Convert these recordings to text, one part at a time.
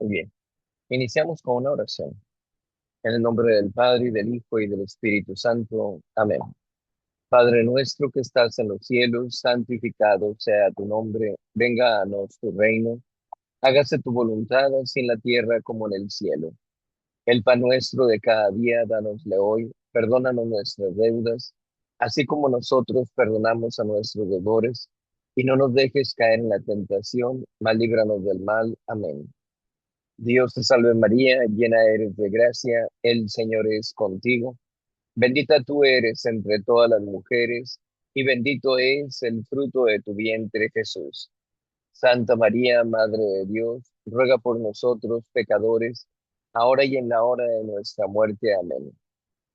Muy bien, iniciamos con una oración. En el nombre del Padre, y del Hijo, y del Espíritu Santo. Amén. Padre nuestro que estás en los cielos, santificado sea tu nombre. Venga a nosotros tu reino. Hágase tu voluntad, así en la tierra como en el cielo. El pan nuestro de cada día, danosle hoy. Perdónanos nuestras deudas, así como nosotros perdonamos a nuestros deudores. Y no nos dejes caer en la tentación, mas líbranos del mal. Amén. Dios te salve María, llena eres de gracia, el Señor es contigo. Bendita tú eres entre todas las mujeres, y bendito es el fruto de tu vientre, Jesús. Santa María, Madre de Dios, ruega por nosotros pecadores, ahora y en la hora de nuestra muerte. Amén.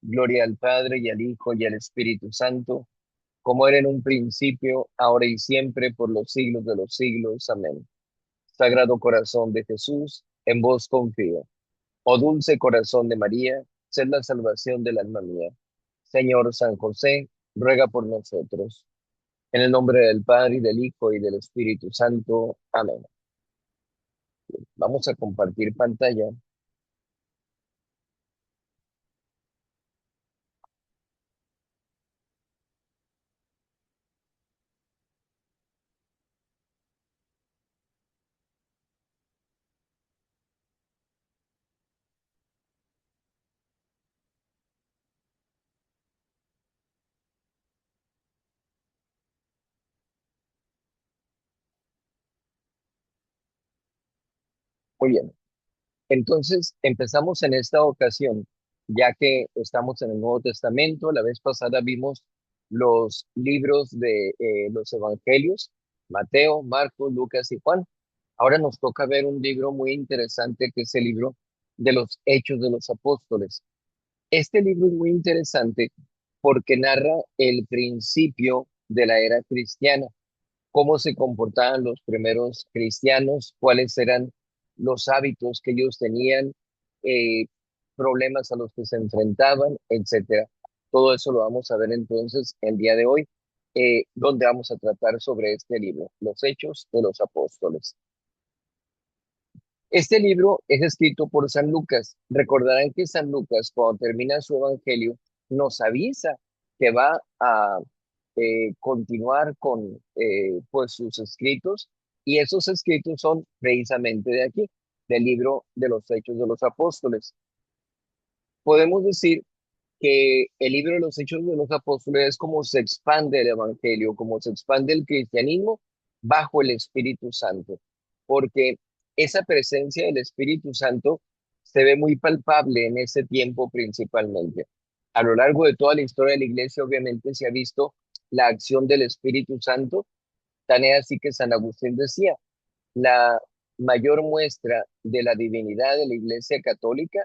Gloria al Padre, y al Hijo, y al Espíritu Santo, como era en un principio, ahora y siempre, por los siglos de los siglos. Amén. Sagrado corazón de Jesús, en vos confío. Oh dulce corazón de María, sed la salvación del alma mía. Señor San José, ruega por nosotros. En el nombre del Padre, y del Hijo, y del Espíritu Santo. Amén. Vamos a compartir pantalla. Muy bien. Entonces, empezamos en esta ocasión, ya que estamos en el Nuevo Testamento. La vez pasada vimos los libros de los Evangelios, Mateo, Marcos, Lucas y Juan. Ahora nos toca ver un libro muy interesante que es el libro de los Hechos de los Apóstoles. Este libro es muy interesante porque narra el principio de la era cristiana, cómo se comportaban los primeros cristianos, cuáles eran los hábitos que ellos tenían, eh, problemas a los que se enfrentaban, etcétera. Todo eso lo vamos a ver entonces el día de hoy, donde vamos a tratar sobre este libro, Los Hechos de los Apóstoles. Este libro es escrito por San Lucas. Recordarán que San Lucas, cuando termina su evangelio, nos avisa que va a continuar con pues sus escritos, y esos escritos son precisamente de aquí, del libro de los Hechos de los Apóstoles. Podemos decir que el libro de los Hechos de los Apóstoles es como se expande el evangelio, como se expande el cristianismo bajo el Espíritu Santo, porque esa presencia del Espíritu Santo se ve muy palpable en ese tiempo principalmente. A lo largo de toda la historia de la iglesia, obviamente, se ha visto la acción del Espíritu Santo. Tan es así que San Agustín decía, la mayor muestra de la divinidad de la Iglesia Católica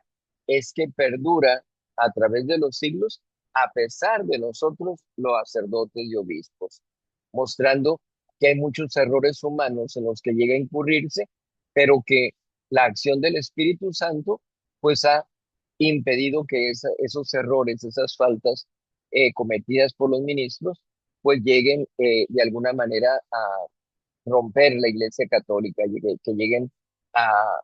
es que perdura a través de los siglos, a pesar de nosotros, los sacerdotes y obispos, mostrando que hay muchos errores humanos en los que llega a incurrirse, pero que la acción del Espíritu Santo pues ha impedido que esos errores, esas faltas cometidas por los ministros, pues lleguen de alguna manera a romper la Iglesia Católica, que lleguen a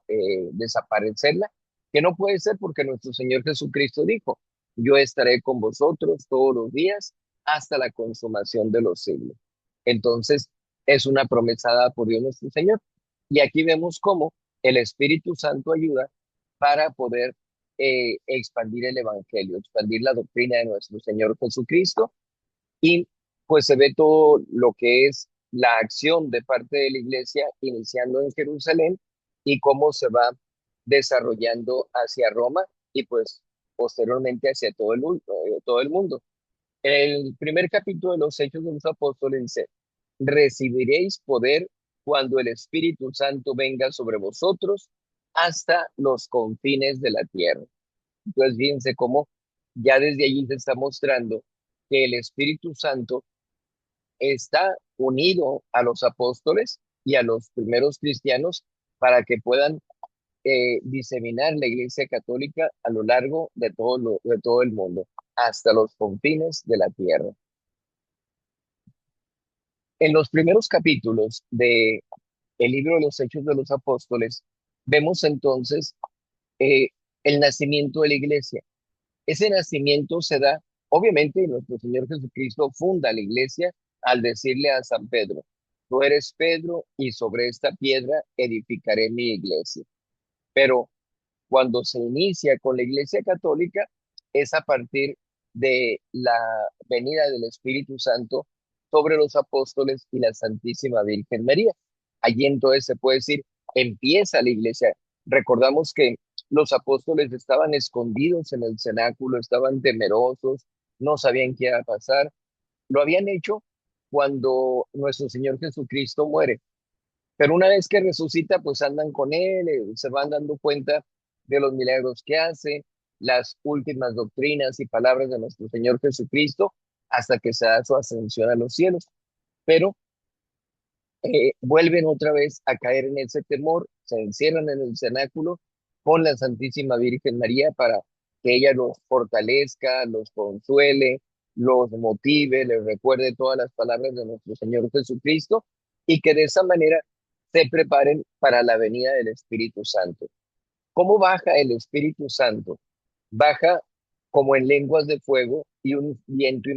desaparecerla, que no puede ser porque nuestro Señor Jesucristo dijo, yo estaré con vosotros todos los días hasta la consumación de los siglos. Entonces, es una promesa dada por Dios nuestro Señor. Y aquí vemos cómo el Espíritu Santo ayuda para poder expandir el Evangelio, expandir la doctrina de nuestro Señor Jesucristo, y pues se ve todo lo que es la acción de parte de la iglesia iniciando en Jerusalén y cómo se va desarrollando hacia Roma y pues posteriormente hacia todo el mundo. El primer capítulo de los Hechos de los Apóstoles dice, recibiréis poder cuando el Espíritu Santo venga sobre vosotros hasta los confines de la tierra. Entonces, fíjense cómo ya desde allí se está mostrando que el Espíritu Santo está unido a los apóstoles y a los primeros cristianos para que puedan diseminar la Iglesia Católica a lo largo de de todo el mundo, hasta los confines de la tierra. En los primeros capítulos de el libro de los Hechos de los Apóstoles, vemos entonces eh, el nacimiento de la iglesia. Ese nacimiento se da, obviamente, nuestro Señor Jesucristo funda la iglesia al decirle a San Pedro, tú eres Pedro y sobre esta piedra edificaré mi iglesia. Pero cuando se inicia con la iglesia católica es a partir de la venida del Espíritu Santo sobre los apóstoles y la Santísima Virgen María. Allí entonces se puede decir, empieza la iglesia. Recordamos que los apóstoles estaban escondidos en el cenáculo, estaban temerosos, no sabían qué iba a pasar. Lo habían hecho cuando nuestro Señor Jesucristo muere. Pero una vez que resucita, pues andan con él, se van dando cuenta de los milagros que hace, las últimas doctrinas y palabras de nuestro Señor Jesucristo, hasta que se da su ascensión a los cielos. Pero vuelven otra vez a caer en ese temor, se encierran en el cenáculo con la Santísima Virgen María para que ella los fortalezca, los consuele, los motive, les recuerde todas las palabras de nuestro Señor Jesucristo y que de esa manera se preparen para la venida del Espíritu Santo. ¿Cómo baja el Espíritu Santo? Baja como en lenguas de fuego y un viento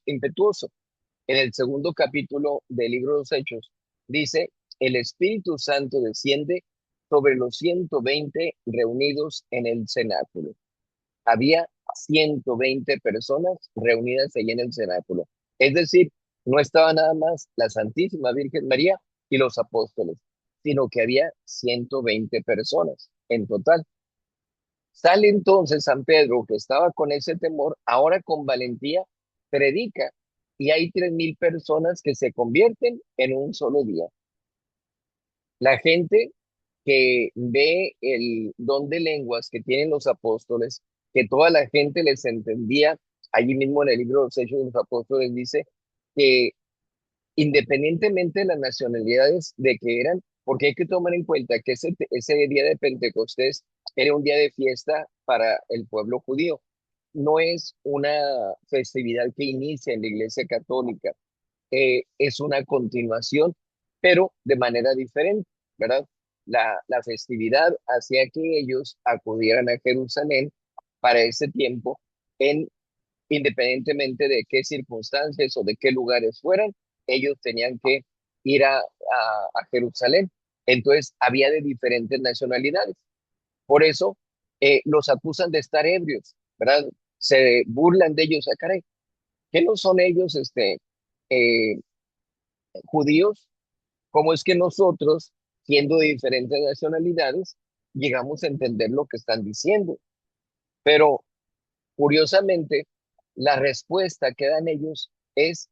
impetuoso. En el segundo capítulo del libro de los Hechos, dice, el Espíritu Santo desciende sobre los 120 reunidos en el cenáculo. Había 120 personas reunidas allí en el cenáculo. Es decir, no estaba nada más la Santísima Virgen María y los apóstoles, sino que había 120 personas en total. Sale entonces San Pedro, que estaba con ese temor, ahora con valentía, predica y hay 3.000 personas que se convierten en un solo día. La gente que ve el don de lenguas que tienen los apóstoles, que toda la gente les entendía, allí mismo en el libro de los Hechos de los Apóstoles dice que independientemente de las nacionalidades de que eran, porque hay que tomar en cuenta que ese día de Pentecostés era un día de fiesta para el pueblo judío. No es una festividad que inicia en la Iglesia Católica, es una continuación, pero de manera diferente, ¿verdad? La festividad hacía que ellos acudieran a Jerusalén para ese tiempo en independientemente de qué circunstancias o de qué lugares fueran, ellos tenían que ir a Jerusalén. Entonces, había de diferentes nacionalidades. Por eso, los acusan de estar ebrios, ¿verdad? Se burlan de ellos. Ah, caray, ¿qué no son ellos eh, judíos? ¿Cómo es que nosotros, siendo de diferentes nacionalidades, llegamos a entender lo que están diciendo? Pero curiosamente, la respuesta que dan ellos es,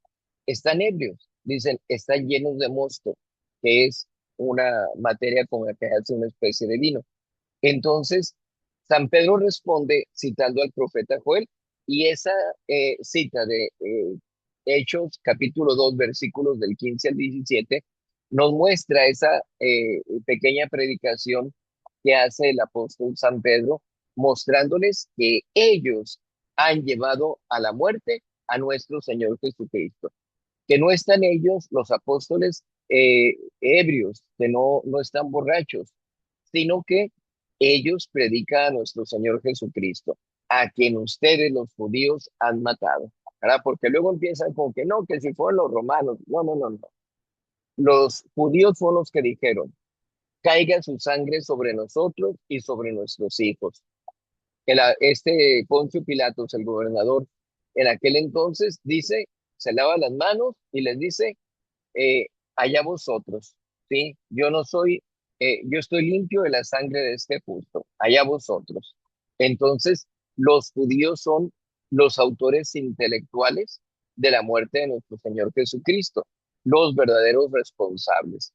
están ebrios, dicen, están llenos de mosto, que es una materia con la que hace una especie de vino. Entonces, San Pedro responde citando al profeta Joel y esa cita de Hechos capítulo 2 versículos del 15 al 17 nos muestra esa pequeña predicación que hace el apóstol San Pedro, mostrándoles que ellos han llevado a la muerte a nuestro Señor Jesucristo, que no están ellos, los apóstoles, ebrios, que no están borrachos, sino que ellos predican a nuestro Señor Jesucristo, a quien ustedes los judíos han matado, ¿verdad? Porque luego empiezan con que no, que si fueron los romanos, no, no, no, no. Los judíos fueron los que dijeron, caiga su sangre sobre nosotros y sobre nuestros hijos. Este Poncio Pilatos, el gobernador, en aquel entonces dice, se lava las manos y les dice, allá vosotros, ¿sí? Yo no soy, yo estoy limpio de la sangre de este justo, allá vosotros. Entonces, los judíos son los autores intelectuales de la muerte de nuestro Señor Jesucristo, los verdaderos responsables.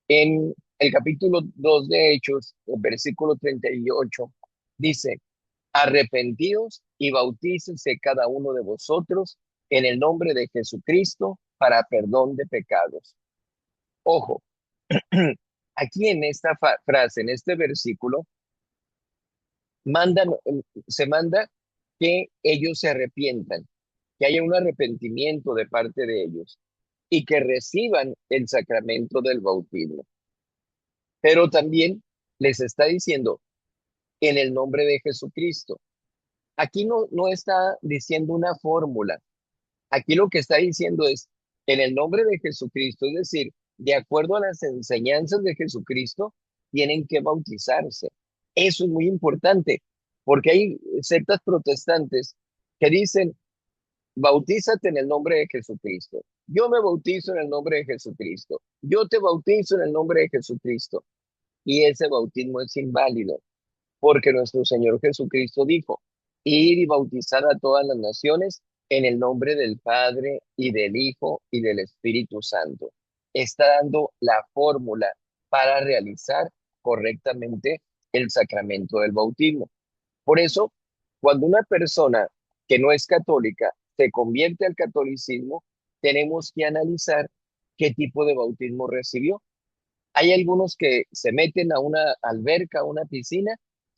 En el capítulo 2 de Hechos, el versículo 38, dice, arrepentidos y bautícense cada uno de vosotros en el nombre de Jesucristo para perdón de pecados. Ojo, aquí en esta frase, en este versículo, mandan, se manda que ellos se arrepientan, que haya un arrepentimiento de parte de ellos y que reciban el sacramento del bautismo. Pero también Les está diciendo en el nombre de Jesucristo. Aquí no está diciendo una fórmula. Aquí lo que está diciendo es en el nombre de Jesucristo, es decir, de acuerdo a las enseñanzas de Jesucristo, tienen que bautizarse. Eso es muy importante, porque hay sectas protestantes que dicen, bautízate en el nombre de Jesucristo. Yo me bautizo en el nombre de Jesucristo. Yo te bautizo en el nombre de Jesucristo. Y ese bautismo es inválido, porque nuestro Señor Jesucristo dijo, ir y bautizar a todas las naciones en el nombre del Padre y del Hijo y del Espíritu Santo. Está dando la fórmula para realizar correctamente el sacramento del bautismo. Por eso, cuando una persona que no es católica se convierte al catolicismo, tenemos que analizar qué tipo de bautismo recibió. Hay algunos que se meten a una alberca, a una piscina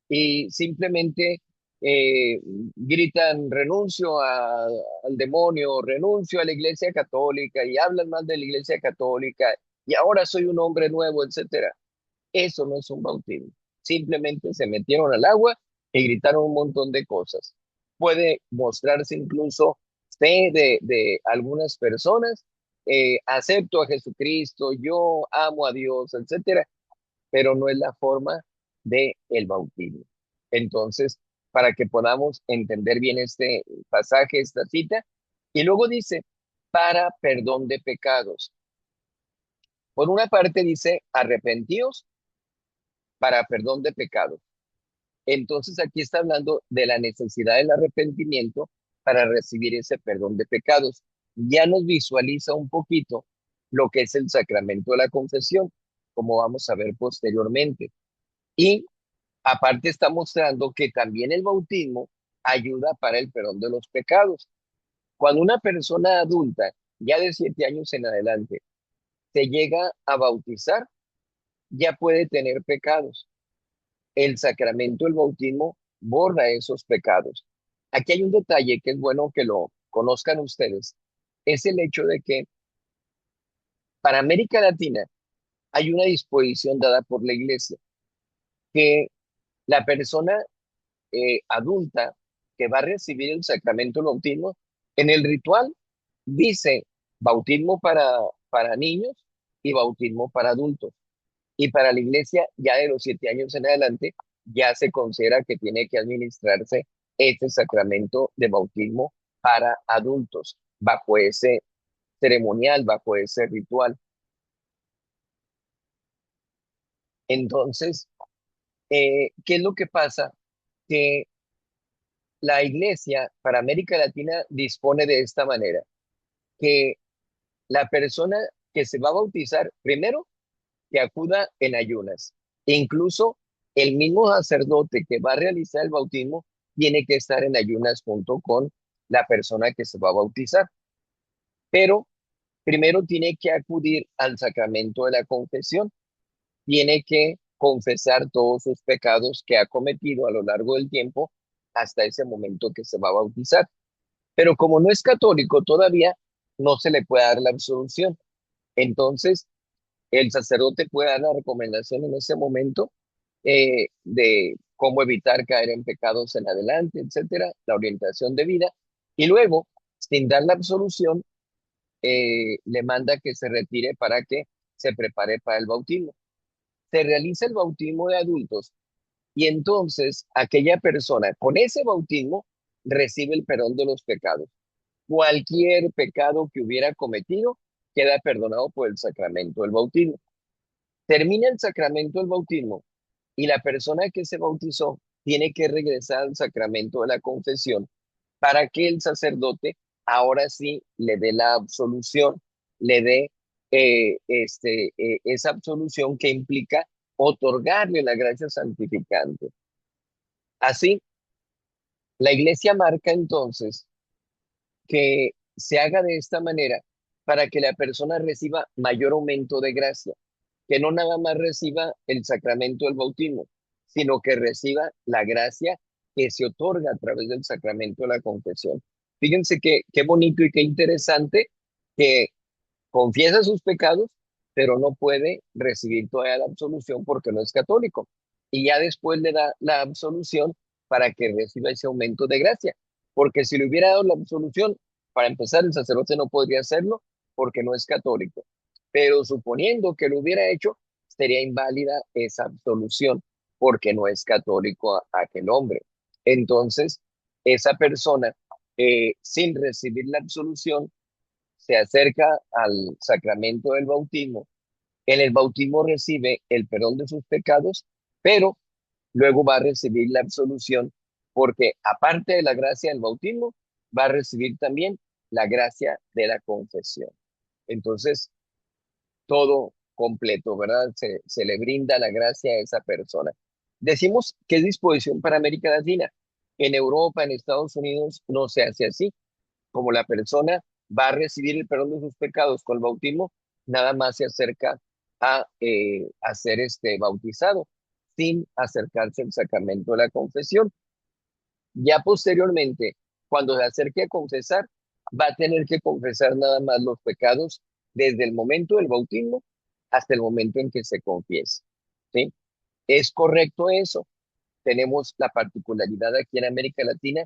y simplemente eh, gritan al demonio, renuncio a la iglesia católica y hablan mal de la iglesia católica y ahora soy un hombre nuevo, etcétera. Eso no es un bautismo. Simplemente se metieron al agua y gritaron un montón de cosas. Puede mostrarse incluso fe de algunas personas, acepto a Jesucristo, yo amo a Dios, etcétera, pero no es la forma de el bautismo. Entonces, para que podamos entender bien este pasaje, esta cita, y luego dice, para perdón de pecados. Por una parte dice, arrepentíos para perdón de pecados. Entonces aquí está hablando de la necesidad del arrepentimiento para recibir ese perdón de pecados. Ya nos visualiza un poquito lo que es el sacramento de la confesión, como vamos a ver posteriormente. Y aparte está mostrando que también el bautismo ayuda para el perdón de los pecados. Cuando una persona adulta, ya de 7 años en adelante, se llega a bautizar, ya puede tener pecados. El sacramento del bautismo borra esos pecados. Aquí hay un detalle que es bueno que lo conozcan ustedes, es el hecho de que para América Latina hay una disposición dada por la Iglesia que la persona adulta que va a recibir el sacramento del bautismo, en el ritual dice bautismo para niños y bautismo para adultos. Y para la iglesia, ya de los 7 años en adelante, ya se considera que tiene que administrarse este sacramento de bautismo para adultos, bajo ese ceremonial, bajo ese ritual. Entonces, ¿qué es lo que pasa? Que la iglesia para América Latina dispone de esta manera, que la persona que se va a bautizar, primero, que acuda en ayunas. E incluso el mismo sacerdote que va a realizar el bautismo tiene que estar en ayunas junto con la persona que se va a bautizar. Pero primero tiene que acudir al sacramento de la confesión, tiene que confesar todos sus pecados que ha cometido a lo largo del tiempo hasta ese momento que se va a bautizar. Pero como no es católico todavía, no se le puede dar la absolución. Entonces, el sacerdote puede dar la recomendación en ese momento de cómo evitar caer en pecados en adelante, etcétera, la orientación de vida. Y luego, sin dar la absolución, le manda que se retire para que se prepare para el bautismo. Se realiza el bautismo de adultos y entonces aquella persona con ese bautismo recibe el perdón de los pecados. Cualquier pecado que hubiera cometido queda perdonado por el sacramento del bautismo. Termina el sacramento del bautismo y la persona que se bautizó tiene que regresar al sacramento de la confesión para que el sacerdote ahora sí le dé la absolución, le dé esa absolución que implica otorgarle la gracia santificante. Así, la iglesia marca entonces que se haga de esta manera para que la persona reciba mayor aumento de gracia, que no nada más reciba el sacramento del bautismo, sino que reciba la gracia que se otorga a través del sacramento de la confesión. Fíjense qué bonito y qué interesante que confiesa sus pecados, pero no puede recibir toda la absolución porque no es católico. y ya después le da la absolución para que reciba ese aumento de gracia. Porque si le hubiera dado la absolución, para empezar, el sacerdote no podría hacerlo porque no es católico. Pero suponiendo que lo hubiera hecho, sería inválida esa absolución porque no es católico aquel hombre. Entonces, esa persona, sin recibir la absolución, se acerca al sacramento del bautismo. En el bautismo recibe el perdón de sus pecados, pero luego va a recibir la absolución porque aparte de la gracia del bautismo, va a recibir también la gracia de la confesión. Entonces, todo completo, ¿verdad? Se le brinda la gracia a esa persona. Decimos que es disposición para América Latina. En Europa, en Estados Unidos, no se hace así. Como la persona va a recibir el perdón de sus pecados con el bautismo, nada más se acerca a ser bautizado, sin acercarse al sacramento de la confesión. Ya posteriormente, cuando se acerque a confesar, va a tener que confesar nada más los pecados desde el momento del bautismo hasta el momento en que se confiese. ¿Sí? ¿Es correcto eso? Tenemos la particularidad aquí en América Latina.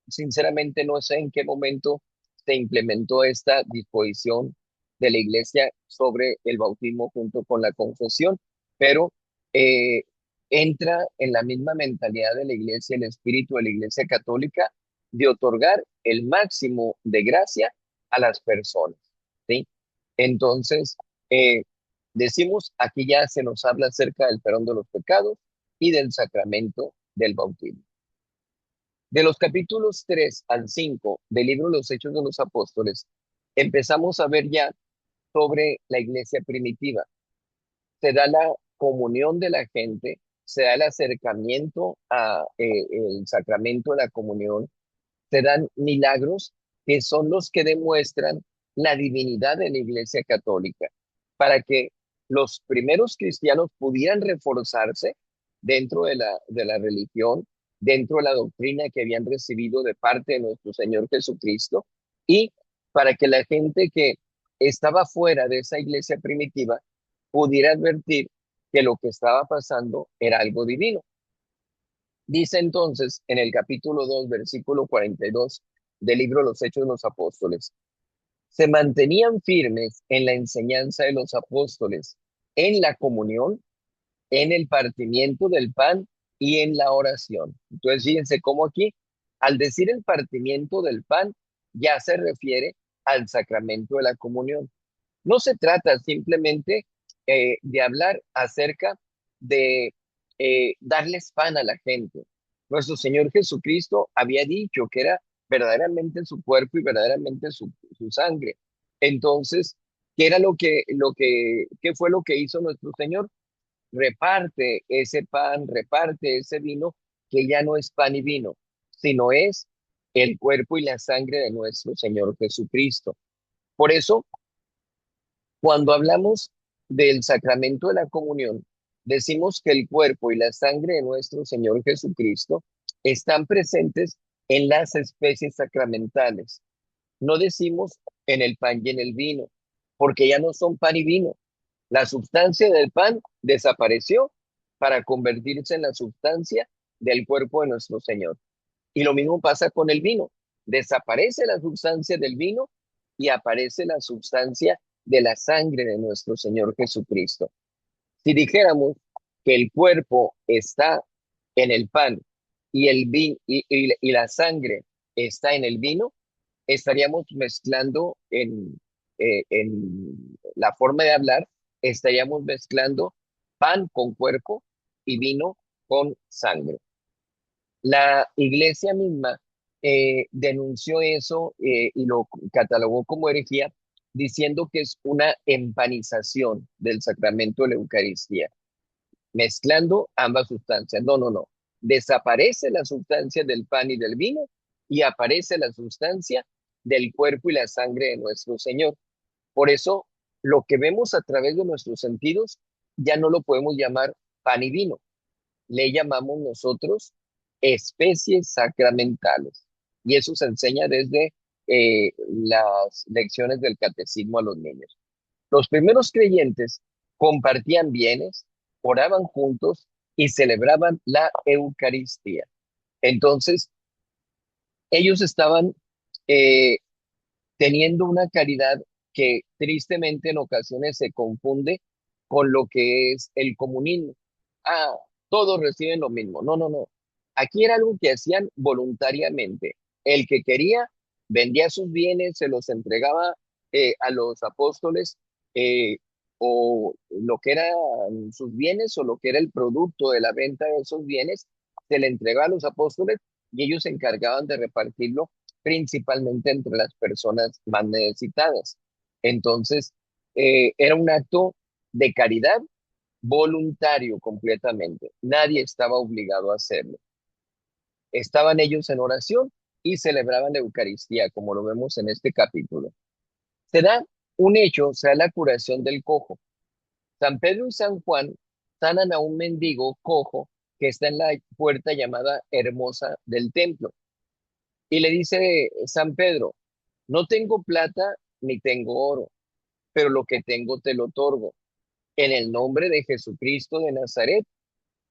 Sinceramente no sé en qué momento se implementó esta disposición de la Iglesia sobre el bautismo junto con la confesión, pero eh, entra en la misma mentalidad de la Iglesia, el espíritu de la Iglesia Católica, de otorgar el máximo de gracia a las personas, ¿sí? Entonces, eh, decimos, aquí ya se nos habla acerca del perdón de los pecados y del sacramento del bautismo. De los capítulos 3 al 5 del libro Los Hechos de los Apóstoles, empezamos a ver ya sobre la iglesia primitiva. Se da la comunión de la gente, se da el acercamiento a el sacramento de la comunión, se dan milagros que son los que demuestran la divinidad de la iglesia católica, para que los primeros cristianos pudieran reforzarse dentro de la religión, dentro de la doctrina que habían recibido de parte de nuestro Señor Jesucristo, y para que la gente que estaba fuera de esa iglesia primitiva pudiera advertir que lo que estaba pasando era algo divino. Dice entonces en el capítulo 2 versículo 42 del libro Los Hechos de los Apóstoles, se mantenían firmes en la enseñanza de los apóstoles, en la comunión, en el partimiento del pan y en la oración. Entonces, fíjense cómo aquí, al decir el partimiento del pan, ya se refiere al sacramento de la comunión. No se trata simplemente de hablar acerca de darles pan a la gente. Nuestro Señor Jesucristo había dicho que era verdaderamente su cuerpo y verdaderamente su sangre. Entonces, ¿qué era qué fue lo que hizo nuestro Señor? Reparte ese pan, reparte ese vino, que ya no es pan y vino, sino es el cuerpo y la sangre de nuestro Señor Jesucristo. Por eso, cuando hablamos del sacramento de la comunión, decimos que el cuerpo y la sangre de nuestro Señor Jesucristo están presentes en las especies sacramentales. No decimos en el pan y en el vino, porque ya no son pan y vino. La sustancia del pan desapareció para convertirse en la sustancia del cuerpo de nuestro Señor. Y lo mismo pasa con el vino. Desaparece la sustancia del vino y aparece la sustancia de la sangre de nuestro Señor Jesucristo. Si dijéramos que el cuerpo está en el pan y y la sangre está en el vino, estaríamos mezclando en la forma de hablar, estaríamos mezclando pan con cuerpo y vino con sangre. La iglesia misma denunció eso y lo catalogó como herejía, diciendo que es una empanización del sacramento de la Eucaristía, mezclando ambas sustancias. No, no, no. Desaparece la sustancia del pan y del vino y aparece la sustancia del cuerpo y la sangre de nuestro Señor. Por eso, lo que vemos a través de nuestros sentidos ya no lo podemos llamar pan y vino, le llamamos nosotros especies sacramentales. Y eso se enseña desde las lecciones del catecismo a los niños. Los primeros creyentes compartían bienes, oraban juntos y celebraban la Eucaristía. Entonces, ellos estaban eh, teniendo una caridad que tristemente en ocasiones se confunde con lo que es el comunismo. Ah, todos reciben lo mismo. No, no, no. Aquí era algo que hacían voluntariamente. El que quería vendía sus bienes, se los entregaba a los apóstoles, eh, o lo que eran sus bienes o lo que era el producto de la venta de esos bienes, se le entregaba a los apóstoles y ellos se encargaban de repartirlo principalmente entre las personas más necesitadas. Entonces, era un acto de caridad voluntario completamente. Nadie estaba obligado a hacerlo. Estaban ellos en oración y celebraban la Eucaristía, como lo vemos en este capítulo. Se da un hecho, o sea, la curación del cojo. San Pedro y San Juan sanan a un mendigo cojo que está en la puerta llamada Hermosa del templo. Y le dice San Pedro, no tengo plata ni tengo oro, pero lo que tengo te lo otorgo. En el nombre de Jesucristo de Nazaret,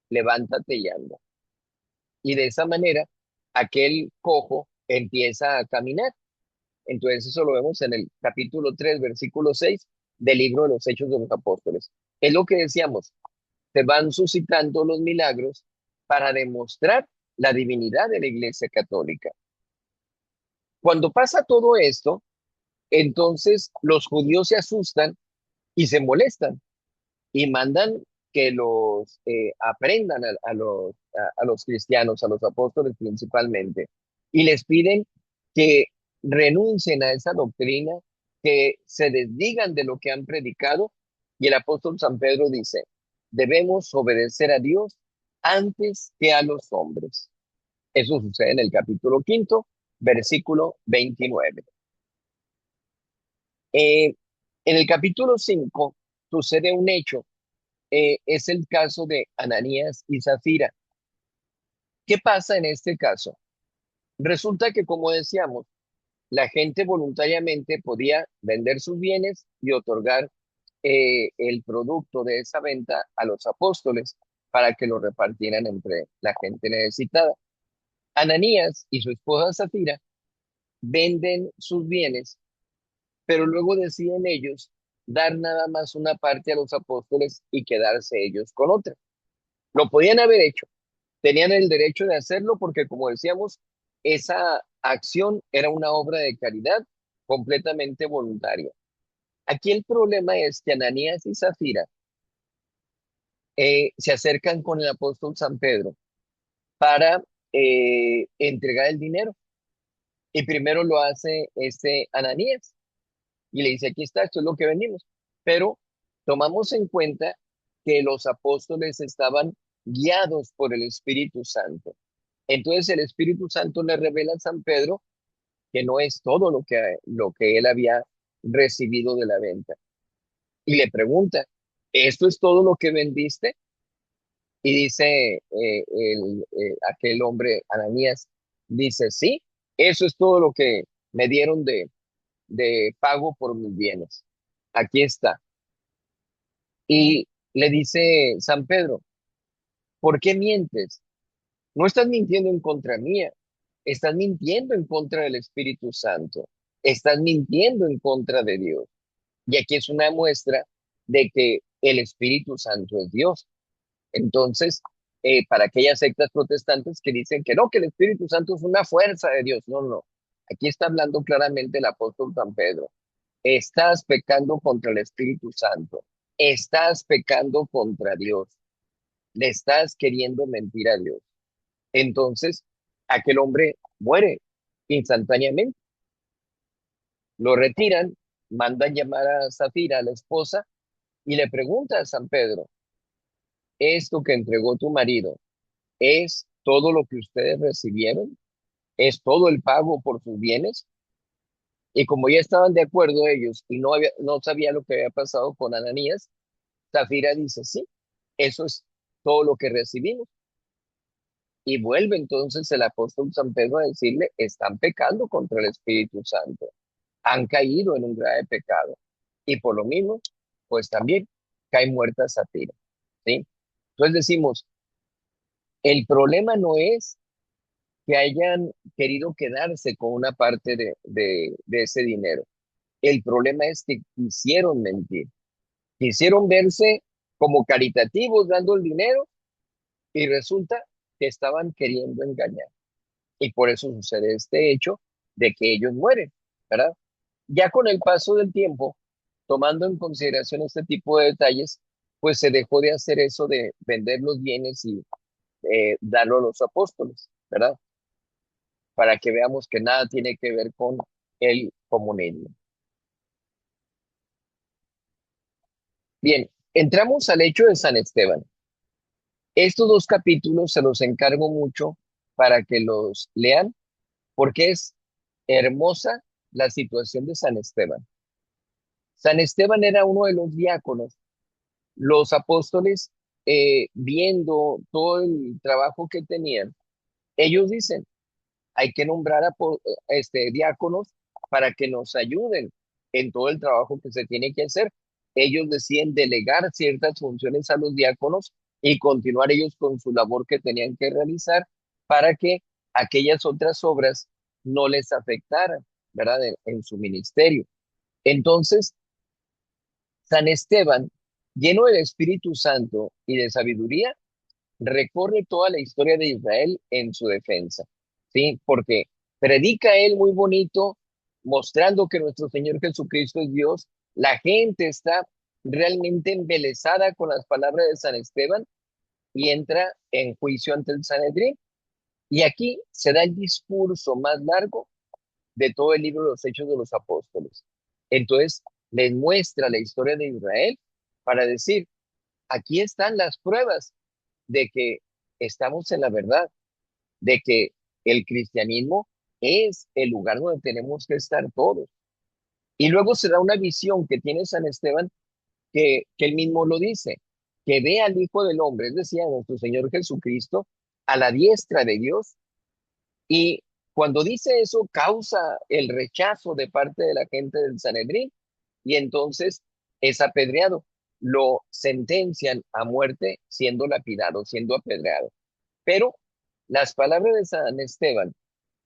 levántate y anda. Y de esa manera, aquel cojo empieza a caminar. Entonces eso lo vemos en el capítulo 3 versículo 6 del libro de los Hechos de los Apóstoles. Es lo que decíamos, se van suscitando los milagros para demostrar la divinidad de la Iglesia Católica. Cuando pasa todo esto, entonces los judíos se asustan y se molestan y mandan que los aprendan a los cristianos, a los apóstoles principalmente, y les piden que renuncien a esa doctrina, que se desdigan de lo que han predicado. Y el apóstol San Pedro dice, debemos obedecer a Dios antes que a los hombres. Eso sucede en el capítulo 5, versículo 29. Eh, en el capítulo 5 sucede un hecho, es el caso de Ananías y Zafira. ¿Qué pasa en este caso? Resulta que, como decíamos, la gente voluntariamente podía vender sus bienes y otorgar el producto de esa venta a los apóstoles para que lo repartieran entre la gente necesitada. Ananías y su esposa Zafira venden sus bienes, pero luego deciden ellos dar nada más una parte a los apóstoles y quedarse ellos con otra. Lo podían haber hecho, tenían el derecho de hacerlo porque, como decíamos, esa acción era una obra de caridad completamente voluntaria. Aquí el problema es que Ananías y Zafira se acercan con el apóstol San Pedro para entregar el dinero. Y primero lo hace este Ananías y le dice, aquí está, esto es lo que venimos. Pero tomamos en cuenta que los apóstoles estaban guiados por el Espíritu Santo. Entonces el Espíritu Santo le revela a San Pedro que no es todo lo que él había recibido de la venta. Y le pregunta, ¿esto es todo lo que vendiste? Y dice aquel hombre, Ananías, dice, sí, eso es todo lo que me dieron de pago por mis bienes. Aquí está. Y le dice San Pedro, ¿por qué mientes? No estás mintiendo en contra mía, estás mintiendo en contra del Espíritu Santo, estás mintiendo en contra de Dios. Y aquí es una muestra de que el Espíritu Santo es Dios. Entonces, para aquellas sectas protestantes que dicen que no, que el Espíritu Santo es una fuerza de Dios, no, no. Aquí está hablando claramente el apóstol San Pedro. Estás pecando contra el Espíritu Santo, estás pecando contra Dios, le estás queriendo mentir a Dios. Entonces, aquel hombre muere instantáneamente. Lo retiran, mandan llamar a Zafira, a la esposa, y le pregunta a San Pedro, ¿esto que entregó tu marido es todo lo que ustedes recibieron? ¿Es todo el pago por sus bienes? Y como ya estaban de acuerdo ellos y no sabía lo que había pasado con Ananías, Zafira dice, sí, eso es todo lo que recibimos. Y vuelve entonces el apóstol San Pedro a decirle, están pecando contra el Espíritu Santo, han caído en un grave pecado. Y por lo mismo, pues también cae muerta Zafira, ¿sí? Entonces decimos, El problema no es que hayan querido quedarse con una parte de ese dinero. El problema es que quisieron mentir, quisieron verse como caritativos dando el dinero y resulta que estaban queriendo engañar. Y por eso sucede este hecho de que ellos mueren, ¿verdad? Ya con el paso del tiempo, tomando en consideración este tipo de detalles, pues se dejó de hacer eso de vender los bienes y darlo a los apóstoles, ¿verdad? Para que veamos que nada tiene que ver con el comunismo. Bien, entramos al hecho de San Esteban. Estos dos capítulos se los encargo mucho para que los lean, porque es hermosa la situación de San Esteban. San Esteban era uno de los diáconos. Los apóstoles, viendo todo el trabajo que tenían, ellos dicen, hay que nombrar a diáconos para que nos ayuden en todo el trabajo que se tiene que hacer. Ellos deciden delegar ciertas funciones a los diáconos y continuar ellos con su labor que tenían que realizar para que aquellas otras obras no les afectaran, ¿verdad? En su ministerio. Entonces, San Esteban, lleno del Espíritu Santo y de sabiduría, recorre toda la historia de Israel en su defensa, ¿sí? Porque predica él muy bonito, mostrando que nuestro Señor Jesucristo es Dios. La gente está realmente embelesada con las palabras de San Esteban y entra en juicio ante el Sanedrín. Y aquí se da el discurso más largo de todo el libro de los Hechos de los Apóstoles. Entonces, les muestra la historia de Israel para decir, aquí están las pruebas de que estamos en la verdad, de que el cristianismo es el lugar donde tenemos que estar todos. Y luego se da una visión que tiene San Esteban que él mismo lo dice, que ve al Hijo del Hombre, es decir, a nuestro Señor Jesucristo, a la diestra de Dios. Y cuando dice eso, causa el rechazo de parte de la gente del Sanedrín y entonces es apedreado. Lo sentencian a muerte siendo lapidado, siendo apedreado. Pero las palabras de San Esteban,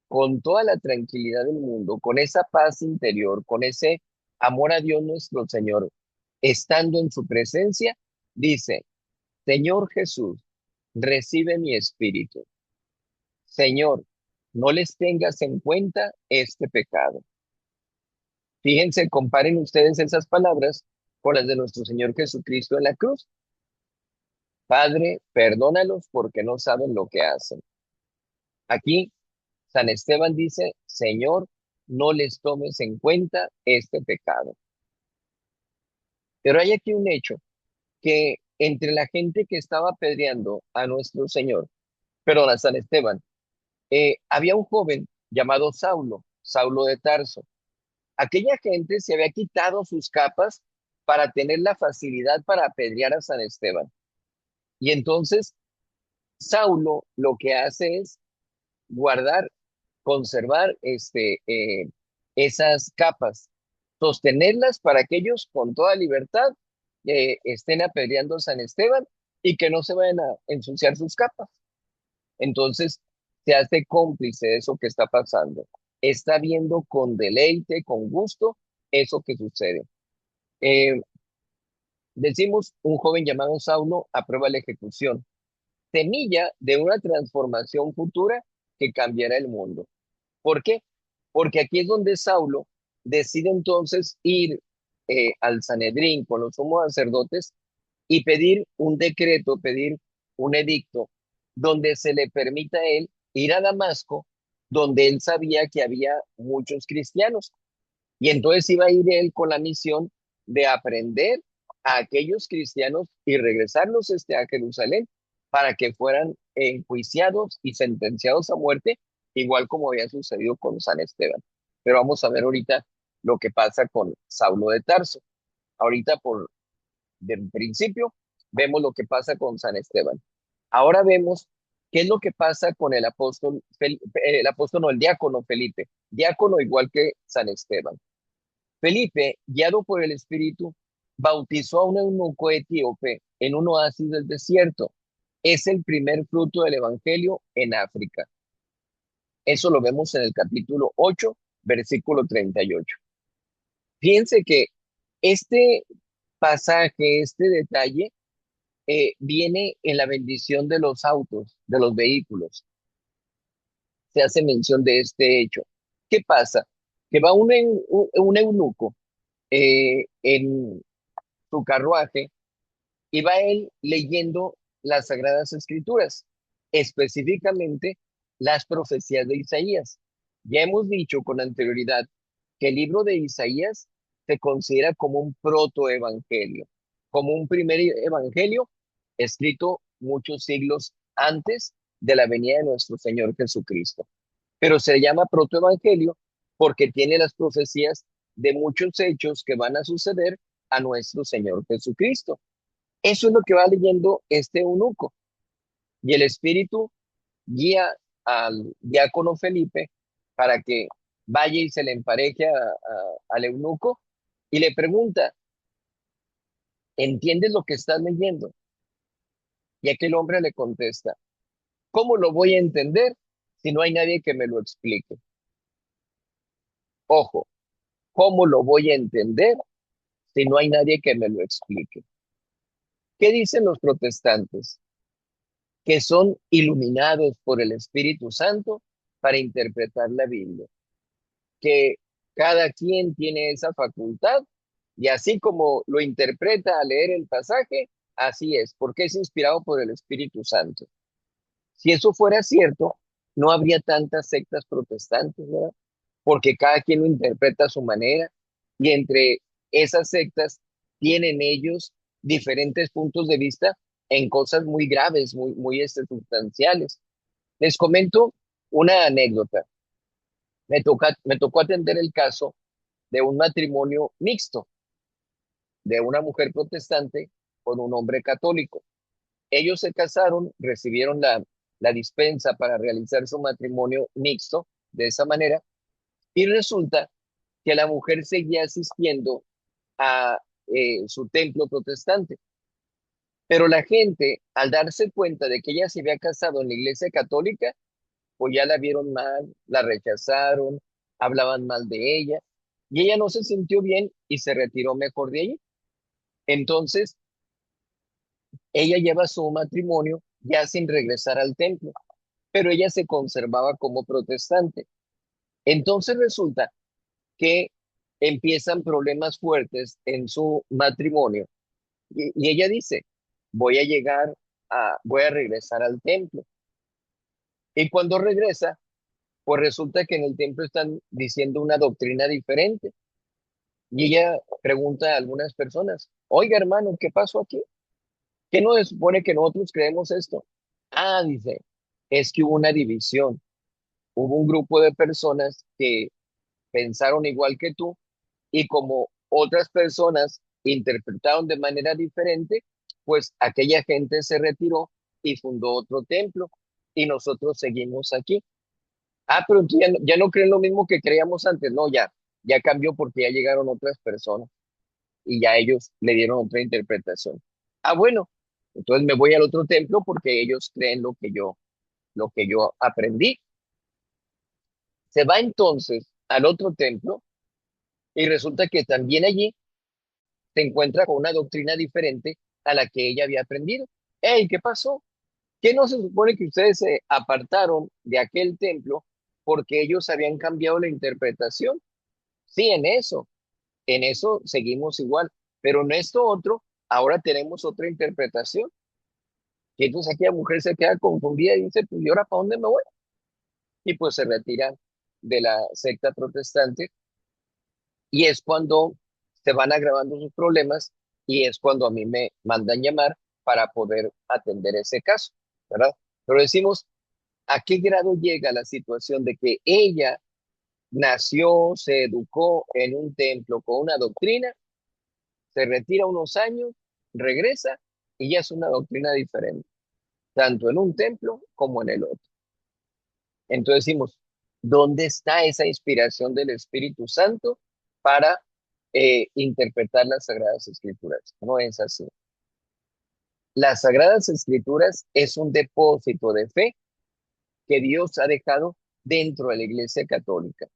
con toda la tranquilidad del mundo, con esa paz interior, con ese amor a Dios nuestro Señor, estando en su presencia, dice, Señor Jesús, recibe mi espíritu. Señor, no les tengas en cuenta este pecado. Fíjense, comparen ustedes esas palabras con las de nuestro Señor Jesucristo en la cruz. Padre, perdónalos porque no saben lo que hacen. Aquí San Esteban dice, Señor, no les tomes en cuenta este pecado. Pero hay aquí un hecho, que entre la gente que estaba apedreando a nuestro Señor, perdón, a San Esteban, había un joven llamado Saulo, Saulo de Tarso. Aquella gente se había quitado sus capas para tener la facilidad para apedrear a San Esteban. Y entonces Saulo lo que hace es guardar, conservar esas capas, sostenerlas para que ellos con toda libertad estén apedreando a San Esteban y que no se vayan a ensuciar sus capas. Entonces se hace cómplice de eso que está pasando. Está viendo con deleite, con gusto, eso que sucede. Eh, Decimos, un joven llamado Saulo aprueba la ejecución, semilla de una transformación futura que cambiará el mundo. ¿Por qué? Porque aquí es donde Saulo decide entonces ir al Sanedrín con los sumos sacerdotes y pedir un decreto, pedir un edicto, donde se le permita a él ir a Damasco, donde él sabía que había muchos cristianos. Y entonces iba a ir él con la misión de aprender a aquellos cristianos y regresarlos a Jerusalén para que fueran enjuiciados y sentenciados a muerte, igual como había sucedido con San Esteban. Pero vamos a ver ahorita lo que pasa con Saulo de Tarso. Ahorita de principio vemos lo que pasa con San Esteban. Ahora vemos qué es lo que pasa con el apóstol, el apóstol no, el diácono Felipe, diácono igual que San Esteban. Felipe, guiado por el Espíritu, bautizó a un eunuco etíope en un oasis del desierto. es el primer fruto del Evangelio en África. Eso lo vemos en el capítulo 8, versículo 38. Fíjense que este pasaje, este detalle, viene en la bendición de los autos, de los vehículos. Se hace mención de este hecho. ¿Qué pasa? Que va un eunuco en su carruaje y va él leyendo las Sagradas Escrituras, específicamente las profecías de Isaías. Ya hemos dicho con anterioridad que el libro de Isaías se considera como un protoevangelio, como un primer evangelio escrito muchos siglos antes de la venida de nuestro Señor Jesucristo. Pero se llama protoevangelio porque tiene las profecías de muchos hechos que van a suceder a nuestro Señor Jesucristo. Eso es lo que va leyendo este eunuco. Y el Espíritu guía al diácono Felipe para que vaya y se le empareje al eunuco y le pregunta, ¿entiendes lo que estás leyendo? Y aquel hombre le contesta, ¿cómo lo voy a entender si no hay nadie que me lo explique? Ojo, ¿cómo lo voy a entender si no hay nadie que me lo explique? ¿Qué dicen los protestantes? Que son iluminados por el Espíritu Santo para interpretar la Biblia, que cada quien tiene esa facultad y así como lo interpreta al leer el pasaje, así es, porque es inspirado por el Espíritu Santo. Si eso fuera cierto, no habría tantas sectas protestantes, ¿verdad? Porque cada quien lo interpreta a su manera y entre esas sectas tienen ellos diferentes puntos de vista en cosas muy graves, muy sustanciales. Les comento una anécdota. Me tocó atender el caso de un matrimonio mixto, de una mujer protestante con un hombre católico. Ellos se casaron, recibieron la dispensa para realizar su matrimonio mixto de esa manera y resulta que la mujer seguía asistiendo a su templo protestante. Pero la gente, al darse cuenta de que ella se había casado en la iglesia católica, pues ya la vieron mal, la rechazaron, hablaban mal de ella, y ella no se sintió bien y se retiró mejor de allí. Entonces, ella lleva su matrimonio ya sin regresar al templo, pero ella se conservaba como protestante. Entonces resulta que empiezan problemas fuertes en su matrimonio y ella dice, voy a regresar al templo. Y cuando regresa, pues resulta que en el templo están diciendo una doctrina diferente. Y ella pregunta a algunas personas, oiga hermano, ¿qué pasó aquí? ¿Qué no se supone que nosotros creemos esto? Ah, dice, es que hubo una división. Hubo un grupo de personas que pensaron igual que tú y como otras personas interpretaron de manera diferente, pues aquella gente se retiró y fundó otro templo y nosotros seguimos aquí. Ah, pero tú ya no creen lo mismo que creíamos antes. No, ya cambió porque ya llegaron otras personas y ya ellos le dieron otra interpretación. Ah, bueno, entonces me voy al otro templo porque ellos creen lo que yo aprendí. Se va entonces al otro templo y resulta que también allí se encuentra con una doctrina diferente a la que ella había aprendido. Hey, ¿qué pasó? ¿Qué no se supone que ustedes se apartaron de aquel templo porque ellos habían cambiado la interpretación? Sí, en eso seguimos igual, pero en esto otro, ahora tenemos otra interpretación. Y entonces aquella mujer se queda confundida y dice, pues, ¿y ahora para dónde me voy? Y pues se retira de la secta protestante y es cuando se van agravando sus problemas y es cuando a mí me mandan llamar para poder atender ese caso, ¿verdad? Pero decimos, ¿a qué grado llega la situación de que ella nació, se educó en un templo con una doctrina, se retira unos años, regresa y ya es una doctrina diferente, tanto en un templo como en el otro? Entonces decimos, ¿dónde está esa inspiración del Espíritu Santo para interpretar las Sagradas Escrituras? No es así. Las Sagradas Escrituras es un depósito de fe que Dios ha dejado dentro de la Iglesia Católica.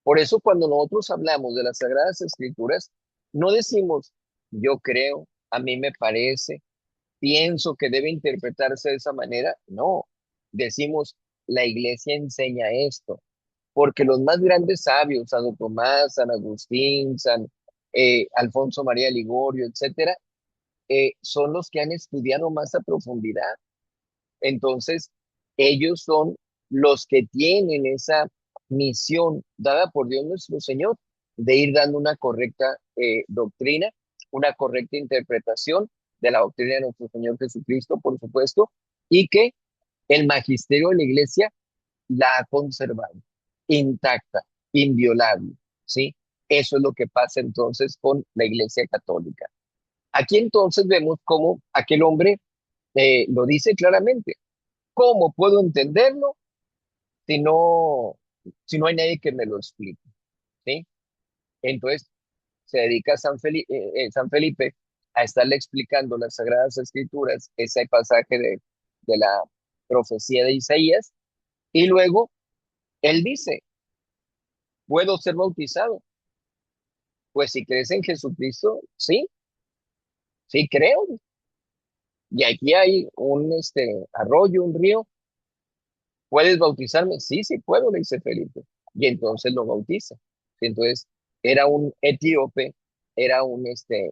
Por eso cuando nosotros hablamos de las Sagradas Escrituras, no decimos yo creo, a mí me parece, pienso que debe interpretarse de esa manera. No, decimos la Iglesia enseña esto, porque los más grandes sabios, Santo Tomás, San Agustín, San Alfonso María Ligorio, etcétera, son los que han estudiado más a profundidad. Entonces, ellos son los que tienen esa misión dada por Dios nuestro Señor de ir dando una correcta doctrina, una correcta interpretación de la doctrina de nuestro Señor Jesucristo, por supuesto, y que el magisterio de la iglesia la ha conservado intacta, inviolable, ¿sí? Eso es lo que pasa entonces con la iglesia católica. Aquí entonces vemos cómo aquel hombre lo dice claramente. ¿Cómo puedo entenderlo si no, si no hay nadie que me lo explique? ¿Sí? Entonces se dedica San Felipe a estarle explicando las Sagradas Escrituras, ese pasaje de la profecía de Isaías, y luego él dice, ¿puedo ser bautizado? Pues si crees en Jesucristo, sí, sí creo. Y aquí hay un arroyo, un río. ¿Puedes bautizarme? Sí, sí puedo, le dice Felipe. Y entonces lo bautiza. Entonces era un etíope, era un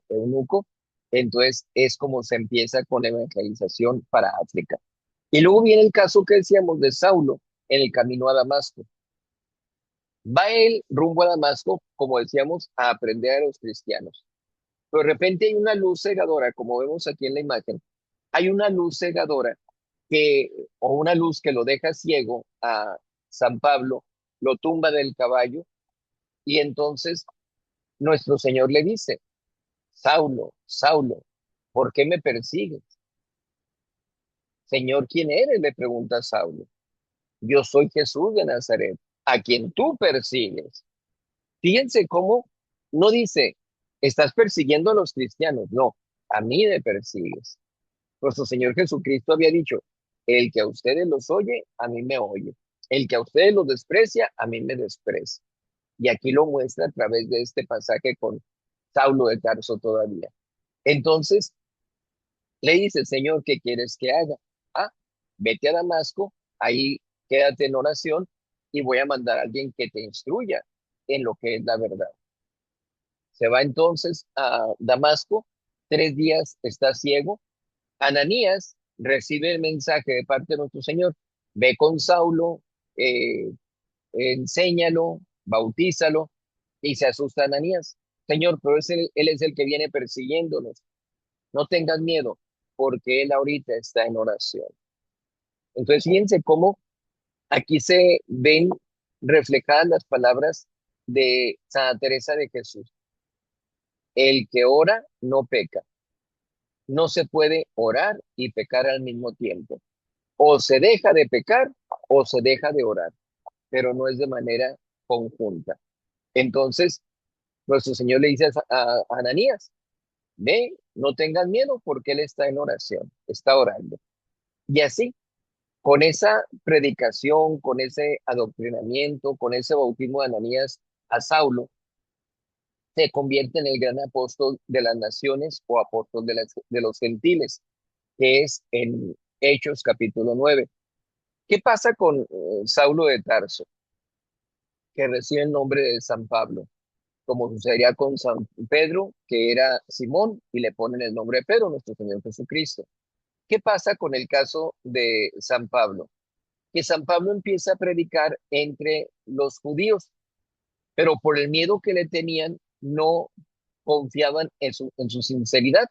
eunuco. Entonces es como se empieza con la evangelización para África. Y luego viene el caso que decíamos de Saulo en el camino a Damasco. Va él rumbo a Damasco, como decíamos, a aprender a los cristianos. Pero de repente hay una luz cegadora, como vemos aquí en la imagen, hay una luz cegadora que, o una luz que lo deja ciego a San Pablo, lo tumba del caballo y entonces nuestro Señor le dice, Saulo, Saulo, ¿por qué me persigues? Señor, ¿quién eres? Le pregunta Saulo. Yo soy Jesús de Nazaret, a quien tú persigues. Fíjense cómo no dice, estás persiguiendo a los cristianos, no, a mí me persigues. Nuestro Señor Jesucristo había dicho, el que a ustedes los oye, a mí me oye. El que a ustedes los desprecia, a mí me desprecia. Y aquí lo muestra a través de este pasaje con Saulo de Tarso todavía. Entonces le dice, Señor, ¿qué quieres que haga? Ah, vete a Damasco, ahí quédate en oración y voy a mandar a alguien que te instruya en lo que es la verdad. Se va entonces a Damasco, 3 días está ciego. Ananías recibe el mensaje de parte de nuestro Señor, ve con Saulo, eh, enséñalo, bautízalo, y se asusta Ananías. Señor, pero él es el que viene persiguiéndonos. No tengas miedo, porque él ahorita está en oración. Entonces, fíjense cómo aquí se ven reflejadas las palabras de Santa Teresa de Jesús. El que ora no peca. No se puede orar y pecar al mismo tiempo. O se deja de pecar o se deja de orar, pero no es de manera conjunta. Entonces, nuestro Señor le dice a Ananías, ve, no tengas miedo porque él está en oración, está orando. Y así, con esa predicación, con ese adoctrinamiento, con ese bautismo de Ananías a Saulo, se convierte en el gran apóstol de las naciones o apóstol de los gentiles, que es en Hechos capítulo 9. ¿Qué pasa con Saulo de Tarso, que recibe el nombre de San Pablo? Como sucedería con San Pedro, que era Simón, y le ponen el nombre de Pedro, nuestro Señor Jesucristo. ¿Qué pasa con el caso de San Pablo? Que San Pablo empieza a predicar entre los judíos, pero por el miedo que le tenían, no confiaban en su sinceridad,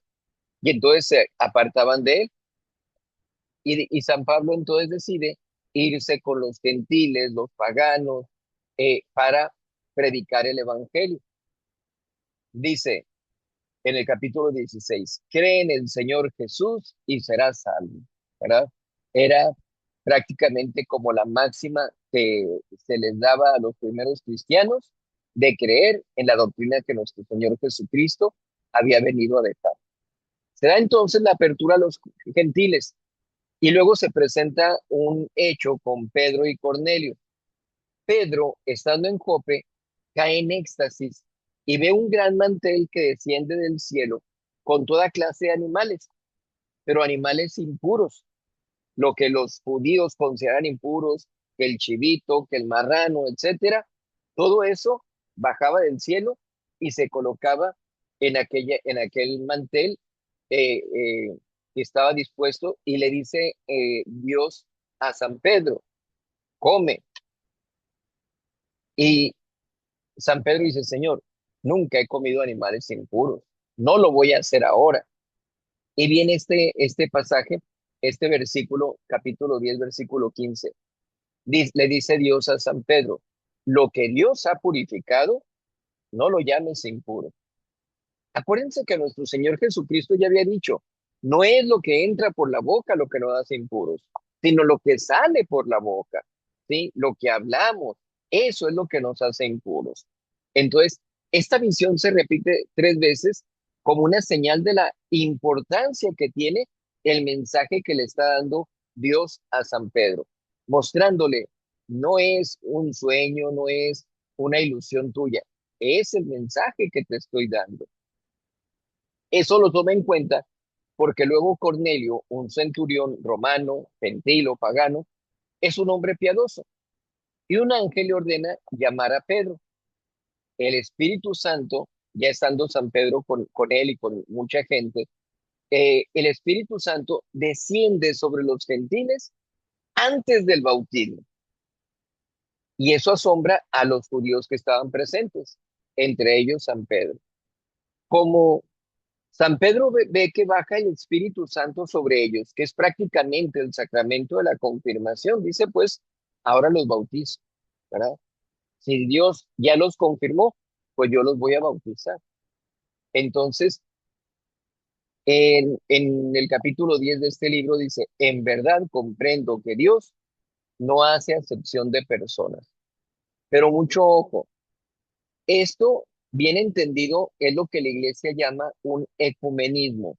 y entonces se apartaban de él. Y San Pablo entonces decide irse con los gentiles, los paganos, para predicar el Evangelio. Dice en el capítulo 16, cree en el Señor Jesús y serás salvo, ¿verdad? Era prácticamente como la máxima que se les daba a los primeros cristianos de creer en la doctrina que nuestro Señor Jesucristo había venido a dejar. Se da entonces la apertura a los gentiles y luego se presenta un hecho con Pedro y Cornelio. Pedro, estando en Jope, cae en éxtasis y ve un gran mantel que desciende del cielo con toda clase de animales, pero animales impuros, lo que los judíos consideran impuros, que el chivito, que el marrano, etcétera. Todo eso bajaba del cielo y se colocaba en aquel mantel que estaba dispuesto, y le dice Dios a San Pedro: come. Y San Pedro dice: Señor, nunca he comido animales impuros, no lo voy a hacer ahora. Y viene este pasaje, este versículo, capítulo 10 versículo 15. Le dice Dios a San Pedro: lo que Dios ha purificado, no lo llames impuro. Acuérdense que nuestro Señor Jesucristo ya había dicho: no es lo que entra por la boca lo que nos hace impuros, sino lo que sale por la boca, ¿sí? Lo que hablamos, eso es lo que nos hace impuros. Entonces, esta visión se repite 3 veces como una señal de la importancia que tiene el mensaje que le está dando Dios a San Pedro, mostrándole: no es un sueño, no es una ilusión tuya, es el mensaje que te estoy dando. Eso lo toma en cuenta porque luego Cornelio, un centurión romano, gentil o pagano, es un hombre piadoso, y un ángel le ordena llamar a Pedro. El Espíritu Santo, ya estando San Pedro con él y con mucha gente, el Espíritu Santo desciende sobre los gentiles antes del bautismo, y eso asombra a los judíos que estaban presentes, entre ellos San Pedro. Como San Pedro ve que baja el Espíritu Santo sobre ellos, que es prácticamente el sacramento de la confirmación. Dice: pues ahora los bautizo, ¿verdad? Si Dios ya los confirmó, pues yo los voy a bautizar. Entonces, en el capítulo 10 de este libro dice: en verdad comprendo que Dios no hace acepción de personas. Pero mucho ojo, esto bien entendido es lo que la iglesia llama un ecumenismo: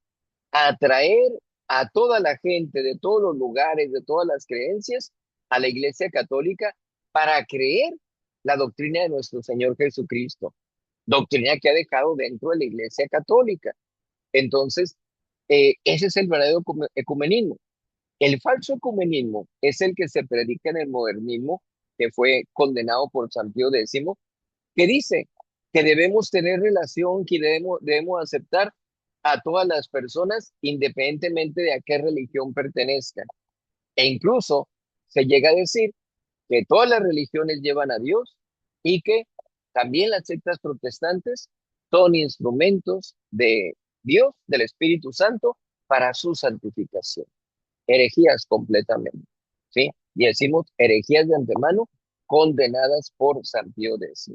atraer a toda la gente de todos los lugares, de todas las creencias, a la Iglesia Católica para creer la doctrina de nuestro Señor Jesucristo, doctrina que ha dejado dentro de la Iglesia Católica. Entonces, ese es el verdadero ecumenismo. El falso ecumenismo es el que se predica en el modernismo, que fue condenado por San Pío X, que dice que debemos tener relación, que debemos aceptar a todas las personas independientemente de a qué religión pertenezcan. E incluso se llega a decir que todas las religiones llevan a Dios, y que también las sectas protestantes son instrumentos de Dios, del Espíritu Santo, para su santificación. Herejías completamente, ¿sí? Y decimos herejías de antemano, condenadas por San Pío X.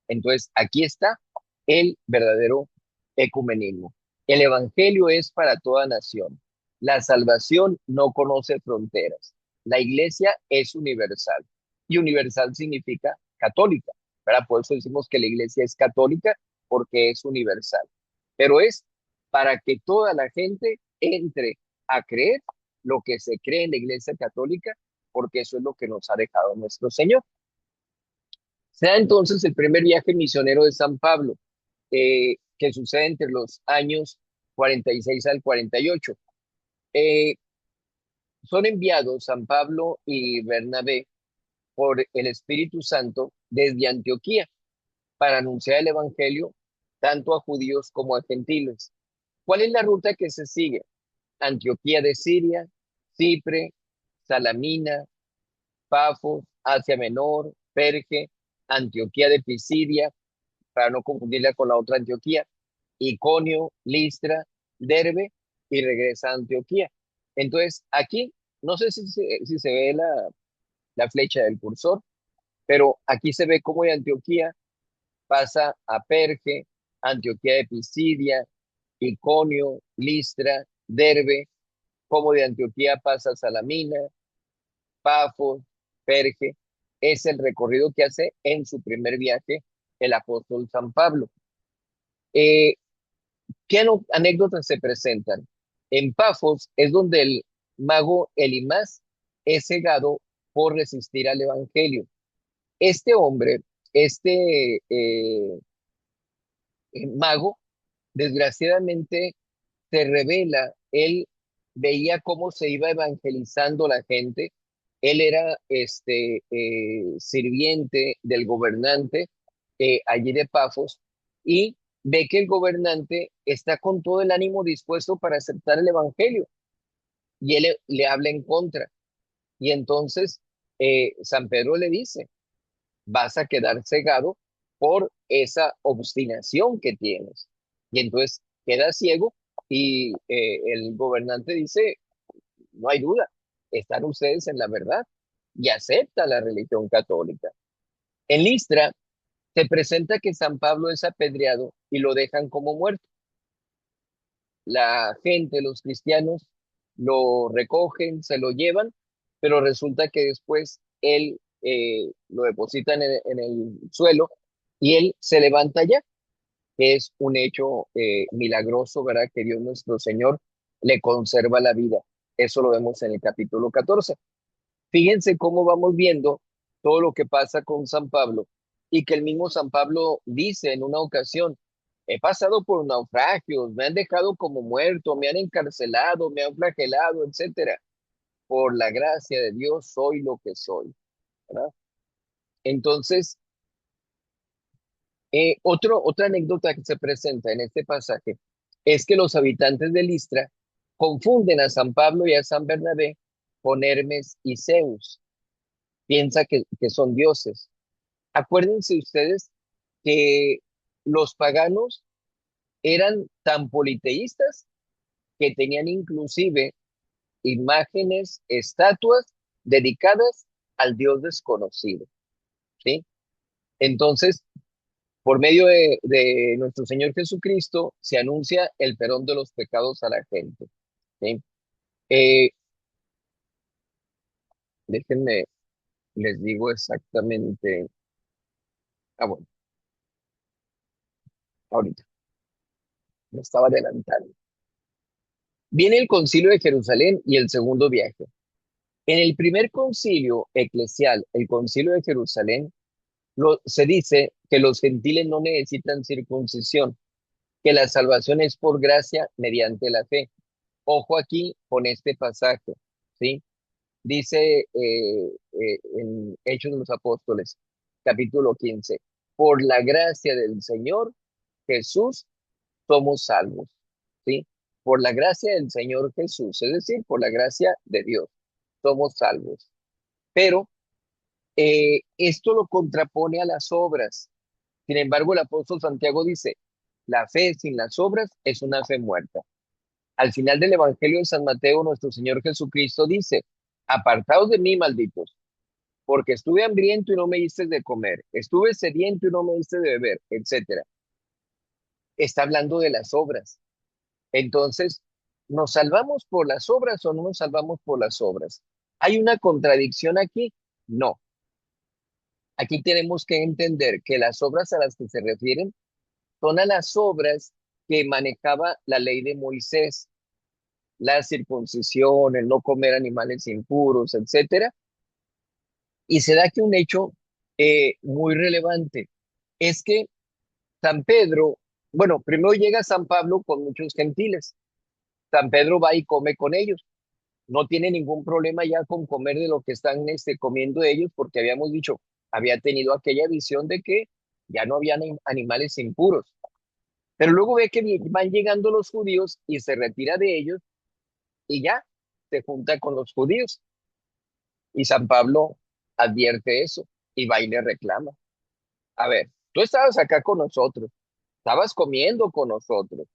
Entonces, aquí está el verdadero ecumenismo. El evangelio es para toda nación. La salvación no conoce fronteras. La iglesia es universal, y universal significa católica, ¿verdad? Por eso decimos que la iglesia es católica, porque es universal. Pero es para que toda la gente entre a creer lo que se cree en la iglesia católica, porque eso es lo que nos ha dejado nuestro Señor. Se da entonces el primer viaje misionero de San Pablo, que sucede entre los años 46 al 48. Eh, Son enviados San Pablo y Bernabé por el Espíritu Santo desde Antioquía para anunciar el Evangelio tanto a judíos como a gentiles. ¿Cuál es la ruta que se sigue? Antioquía de Siria, Chipre, Salamina, Pafos, Asia Menor, Perge, Antioquía de Pisidia, para no confundirla con la otra Antioquía, Iconio, Listra, Derbe, y regresa a Antioquía. Entonces, aquí, no sé si se ve la flecha del cursor, pero aquí se ve cómo de Antioquía pasa a Perge, Antioquía de Pisidia, Iconio, Listra, Derbe, como de Antioquía pasa a Salamina, Pafos, Perge. Es el recorrido que hace en su primer viaje el apóstol San Pablo. Eh, Anécdotas se presentan? En Pafos es donde el mago Elimás es cegado por resistir al evangelio. Este hombre, este mago, desgraciadamente se revela, él veía cómo se iba evangelizando la gente, él era sirviente del gobernante allí de Pafos y ve que el gobernante está con todo el ánimo dispuesto para aceptar el evangelio y él le habla en contra. Y entonces San Pedro le dice, vas a quedar cegado por esa obstinación que tienes. Y entonces queda ciego y el gobernante dice, no hay duda, están ustedes en la verdad y acepta la religión católica. En Listra se presenta que San Pablo es apedreado y lo dejan como muerto. La gente, los cristianos, lo recogen, se lo llevan, pero resulta que después él lo depositan en el suelo y él se levanta ya, que es un hecho milagroso, ¿verdad? Que Dios nuestro Señor le conserva la vida. Eso lo vemos en el capítulo 14. Fíjense cómo vamos viendo todo lo que pasa con San Pablo y que el mismo San Pablo dice en una ocasión, he pasado por naufragios, me han dejado como muerto, me han encarcelado, me han flagelado, etcétera. Por la gracia de Dios soy lo que soy, ¿verdad? Entonces, otra anécdota que se presenta en este pasaje es que los habitantes de Listra confunden a San Pablo y a San Bernabé con Hermes y Zeus. Piensa que son dioses. Acuérdense ustedes que los paganos eran tan politeístas que tenían inclusive imágenes, estatuas dedicadas al Dios desconocido, ¿sí? Entonces, por medio de nuestro Señor Jesucristo, se anuncia el perdón de los pecados a la gente, ¿sí? Eh, Déjenme, les digo exactamente, bueno, ahorita, me estaba adelantando. Viene el concilio de Jerusalén y el segundo viaje. En el primer concilio eclesial, el concilio de Jerusalén, se dice que los gentiles no necesitan circuncisión, que la salvación es por gracia mediante la fe. Ojo aquí con este pasaje, ¿sí? Dice en Hechos de los Apóstoles, capítulo 15, por la gracia del Señor Jesús somos salvos, ¿sí? Por la gracia del Señor Jesús, es decir, por la gracia de Dios, somos salvos. Pero esto lo contrapone a las obras. Sin embargo, el apóstol Santiago dice, la fe sin las obras es una fe muerta. Al final del Evangelio de San Mateo, nuestro Señor Jesucristo dice, apartaos de mí, malditos, porque estuve hambriento y no me diste de comer, estuve sediento y no me diste de beber, etcétera. Está hablando de las obras. Entonces, ¿nos salvamos por las obras o no nos salvamos por las obras? ¿Hay una contradicción aquí? No. Aquí tenemos que entender que las obras a las que se refieren son a las obras que manejaba la ley de Moisés, la circuncisión, el no comer animales impuros, etcétera. Y se da que un hecho muy relevante es que San Pedro, bueno, primero llega San Pablo con muchos gentiles. San Pedro va y come con ellos. No tiene ningún problema ya con comer de lo que están comiendo ellos, porque habíamos dicho, había tenido aquella visión de que ya no habían animales impuros. Pero luego ve que van llegando los judíos y se retira de ellos y ya se junta con los judíos. Y San Pablo advierte eso y va y le reclama. A ver, tú estabas acá con nosotros, estabas comiendo con nosotros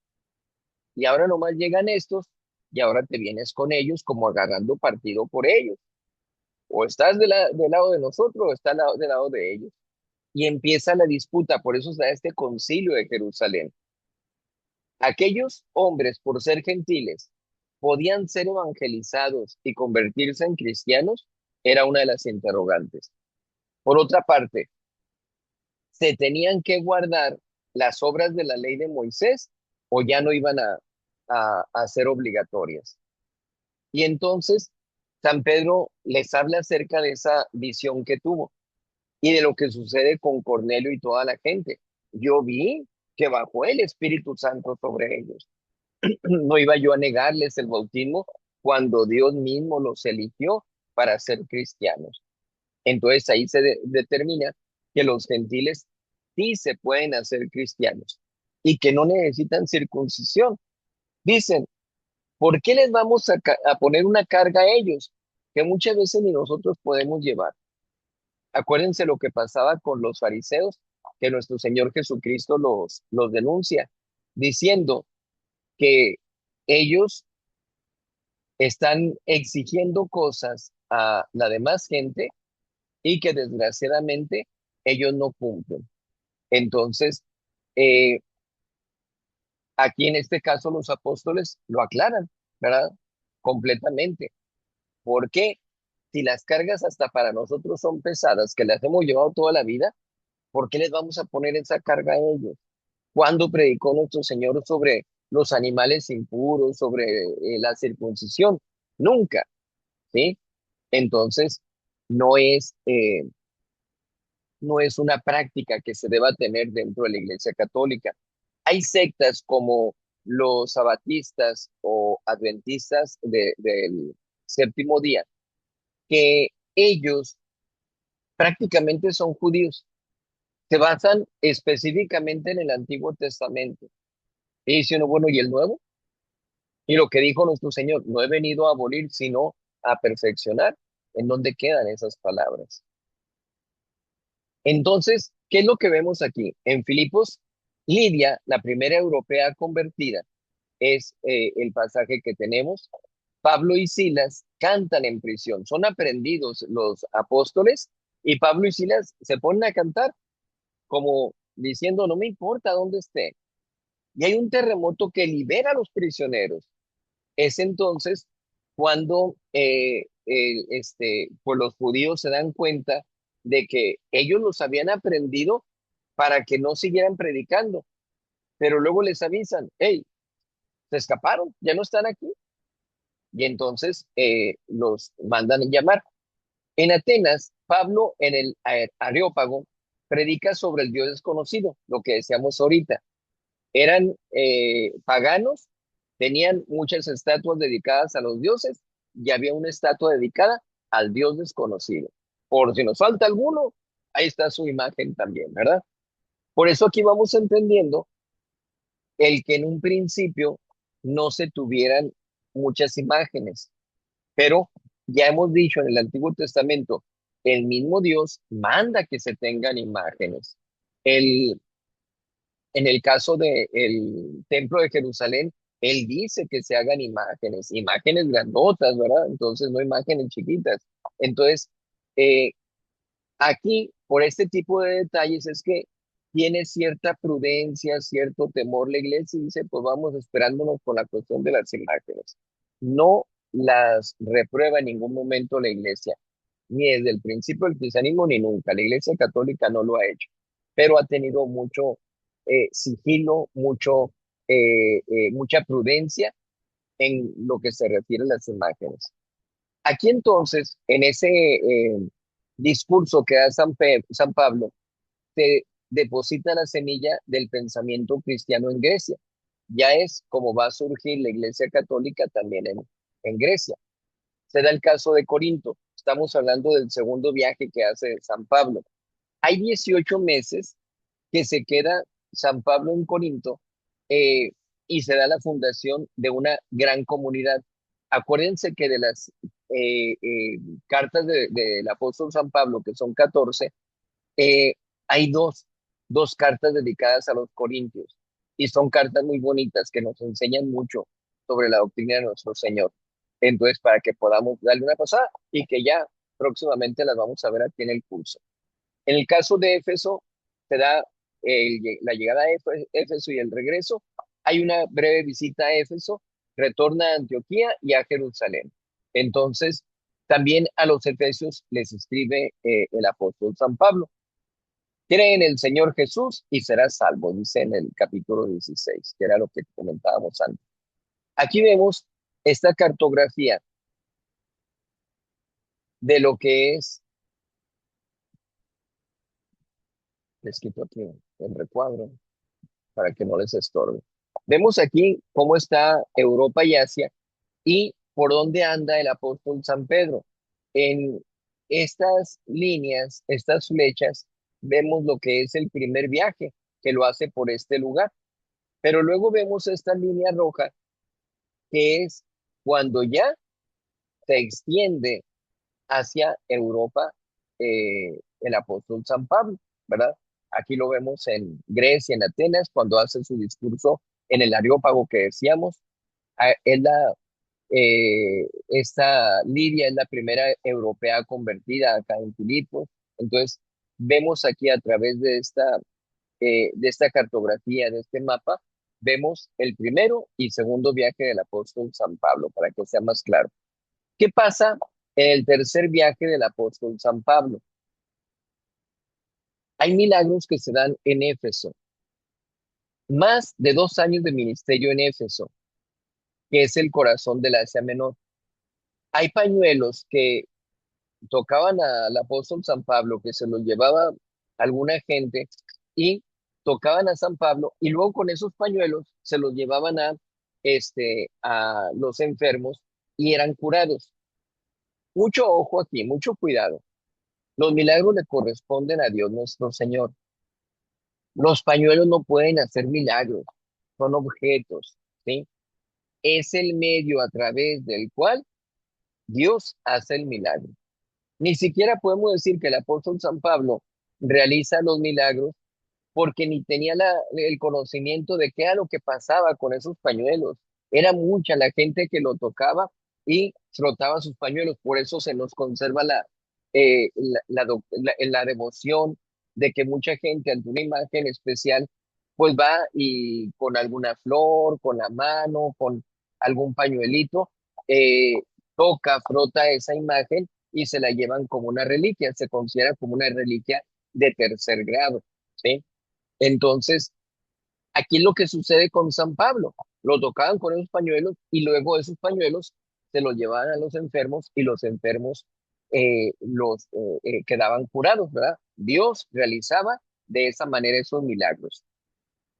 y ahora nomás llegan estos y ahora te vienes con ellos como agarrando partido por ellos. O estás del lado de nosotros o estás del lado de ellos. Y empieza la disputa, por eso está este concilio de Jerusalén. Aquellos hombres, por ser gentiles, podían ser evangelizados y convertirse en cristianos, era una de las interrogantes. Por otra parte, se tenían que guardar las obras de la ley de Moisés o ya no iban a ser obligatorias. Y entonces San Pedro les habla acerca de esa visión que tuvo y de lo que sucede con Cornelio y toda la gente. Yo vi que bajó el Espíritu Santo sobre ellos. No iba yo a negarles el bautismo cuando Dios mismo los eligió para ser cristianos. Entonces ahí se determina que los gentiles sí se pueden hacer cristianos y que no necesitan circuncisión. Dicen, ¿por qué les vamos a poner una carga a ellos que muchas veces ni nosotros podemos llevar? Acuérdense lo que pasaba con los fariseos, que nuestro Señor Jesucristo los denuncia, diciendo que ellos están exigiendo cosas a la demás gente y que desgraciadamente ellos no cumplen. Entonces, eh, aquí en este caso los apóstoles lo aclaran, ¿verdad? Completamente. ¿Por qué? Si las cargas hasta para nosotros son pesadas, que las hemos llevado toda la vida, ¿por qué les vamos a poner esa carga a ellos? ¿Cuándo predicó nuestro Señor sobre los animales impuros, sobre la circuncisión? Nunca, ¿sí? Entonces, no es, no es una práctica que se deba tener dentro de la Iglesia Católica. Hay sectas como los sabatistas o adventistas del séptimo día, que ellos prácticamente son judíos, se basan específicamente en el Antiguo Testamento. Y dice uno, bueno, ¿y el Nuevo? Y lo que dijo nuestro Señor, no he venido a abolir, sino a perfeccionar. ¿En dónde quedan esas palabras? Entonces, ¿qué es lo que vemos aquí? En Filipos, Lidia, la primera europea convertida, es el pasaje que tenemos. Pablo y Silas cantan en prisión, son aprendidos los apóstoles y Pablo y Silas se ponen a cantar como diciendo, no me importa dónde esté. Y hay un terremoto que libera a los prisioneros. Es entonces cuando pues los judíos se dan cuenta de que ellos los habían aprendido para que no siguieran predicando, pero luego les avisan, hey, se escaparon, ya no están aquí. Y entonces los mandan a llamar. En Atenas, Pablo en el Areópago predica sobre el Dios desconocido, lo que decíamos ahorita. Eran paganos, tenían muchas estatuas dedicadas a los dioses y había una estatua dedicada al Dios desconocido. Por si nos falta alguno, ahí está su imagen también, ¿verdad? Por eso aquí vamos entendiendo el que en un principio no se tuvieran muchas imágenes, pero ya hemos dicho en el Antiguo Testamento, el mismo Dios manda que se tengan imágenes. El, En el caso del Templo de Jerusalén, él dice que se hagan imágenes, imágenes grandotas, ¿verdad? Entonces, no imágenes chiquitas. Entonces, eh, aquí, por este tipo de detalles, es que tiene cierta prudencia, cierto temor la iglesia y dice, pues vamos esperándonos con la cuestión de las imágenes. No las reprueba en ningún momento la iglesia, ni desde el principio del cristianismo, ni nunca. La iglesia católica no lo ha hecho, pero ha tenido mucho sigilo, mucha prudencia en lo que se refiere a las imágenes. Aquí entonces, en ese discurso que da San Pablo, se deposita la semilla del pensamiento cristiano en Grecia. Ya es como va a surgir la Iglesia Católica también en Grecia. Se da el caso de Corinto. Estamos hablando del segundo viaje que hace San Pablo. Hay 18 meses que se queda San Pablo en Corinto eh, y se da la fundación de una gran comunidad. Acuérdense que de las cartas del apóstol San Pablo, que son 14, eh, hay dos cartas dedicadas a los corintios y son cartas muy bonitas que nos enseñan mucho sobre la doctrina de nuestro Señor. Entonces, para que podamos darle una pasada y que ya próximamente las vamos a ver aquí en el curso. En el caso de Éfeso, se da la llegada a Éfeso y el regreso. Hay una breve visita a Éfeso, retorna a Antioquía y a Jerusalén. Entonces, también a los efesios les escribe el apóstol San Pablo. Cree en el Señor Jesús y serás salvo, dice en el capítulo 16, que era lo que comentábamos antes. Aquí vemos esta cartografía de lo que es, les quito aquí el recuadro para que no les estorbe. Vemos aquí cómo está Europa y Asia y por dónde anda el apóstol San Pedro. En estas líneas, estas flechas, vemos lo que es el primer viaje que lo hace por este lugar. Pero luego vemos esta línea roja que es cuando ya se extiende hacia Europa el apóstol San Pablo, ¿verdad? Aquí lo vemos en Grecia, en Atenas, cuando hace su discurso en el Areópago que decíamos. Es esta Lidia es la primera europea convertida acá en Filipos. Entonces, vemos aquí a través de esta cartografía, de este mapa, vemos el primero y segundo viaje del apóstol San Pablo, para que sea más claro. ¿Qué pasa en el tercer viaje del apóstol San Pablo? Hay milagros que se dan en Éfeso. Más de 2 años de ministerio en Éfeso, que es el corazón del Asia Menor. Hay pañuelos que tocaban al apóstol San Pablo, que se los llevaba alguna gente y tocaban a San Pablo y luego con esos pañuelos se los llevaban a los enfermos y eran curados. Mucho ojo aquí, mucho cuidado. Los milagros le corresponden a Dios nuestro Señor. Los pañuelos no pueden hacer milagros, son objetos, ¿sí? Es el medio a través del cual Dios hace el milagro. Ni siquiera podemos decir que el apóstol San Pablo realiza los milagros porque ni tenía el conocimiento de qué era lo que pasaba con esos pañuelos. Era mucha la gente que lo tocaba y frotaba sus pañuelos. Por eso se nos conserva la devoción de que mucha gente ante una imagen especial, pues va y con alguna flor, con la mano, con algún pañuelito, eh, toca, frota esa imagen y se la llevan como una reliquia. Se considera como una reliquia de tercer grado, ¿sí? Entonces, aquí es lo que sucede con San Pablo. Lo tocaban con esos pañuelos y luego esos pañuelos se los llevaban a los enfermos y los enfermos quedaban curados, ¿verdad? Dios realizaba de esa manera esos milagros.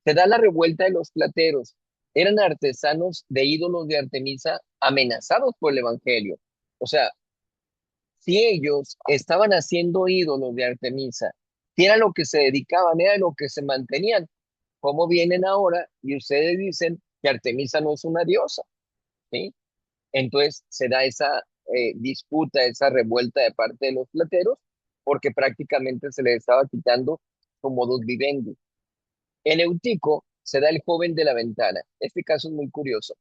Se da la revuelta de los plateros. Eran artesanos de ídolos de Artemisa amenazados por el Evangelio. O sea, si ellos estaban haciendo ídolos de Artemisa, si era lo que se dedicaban, era lo que se mantenían, ¿cómo vienen ahora y ustedes dicen que Artemisa no es una diosa? ¿Sí? Entonces se da esa disputa, esa revuelta de parte de los plateros, porque prácticamente se les estaba quitando su modus vivendi. En Eutico se da el joven de la ventana. Este caso es muy curioso.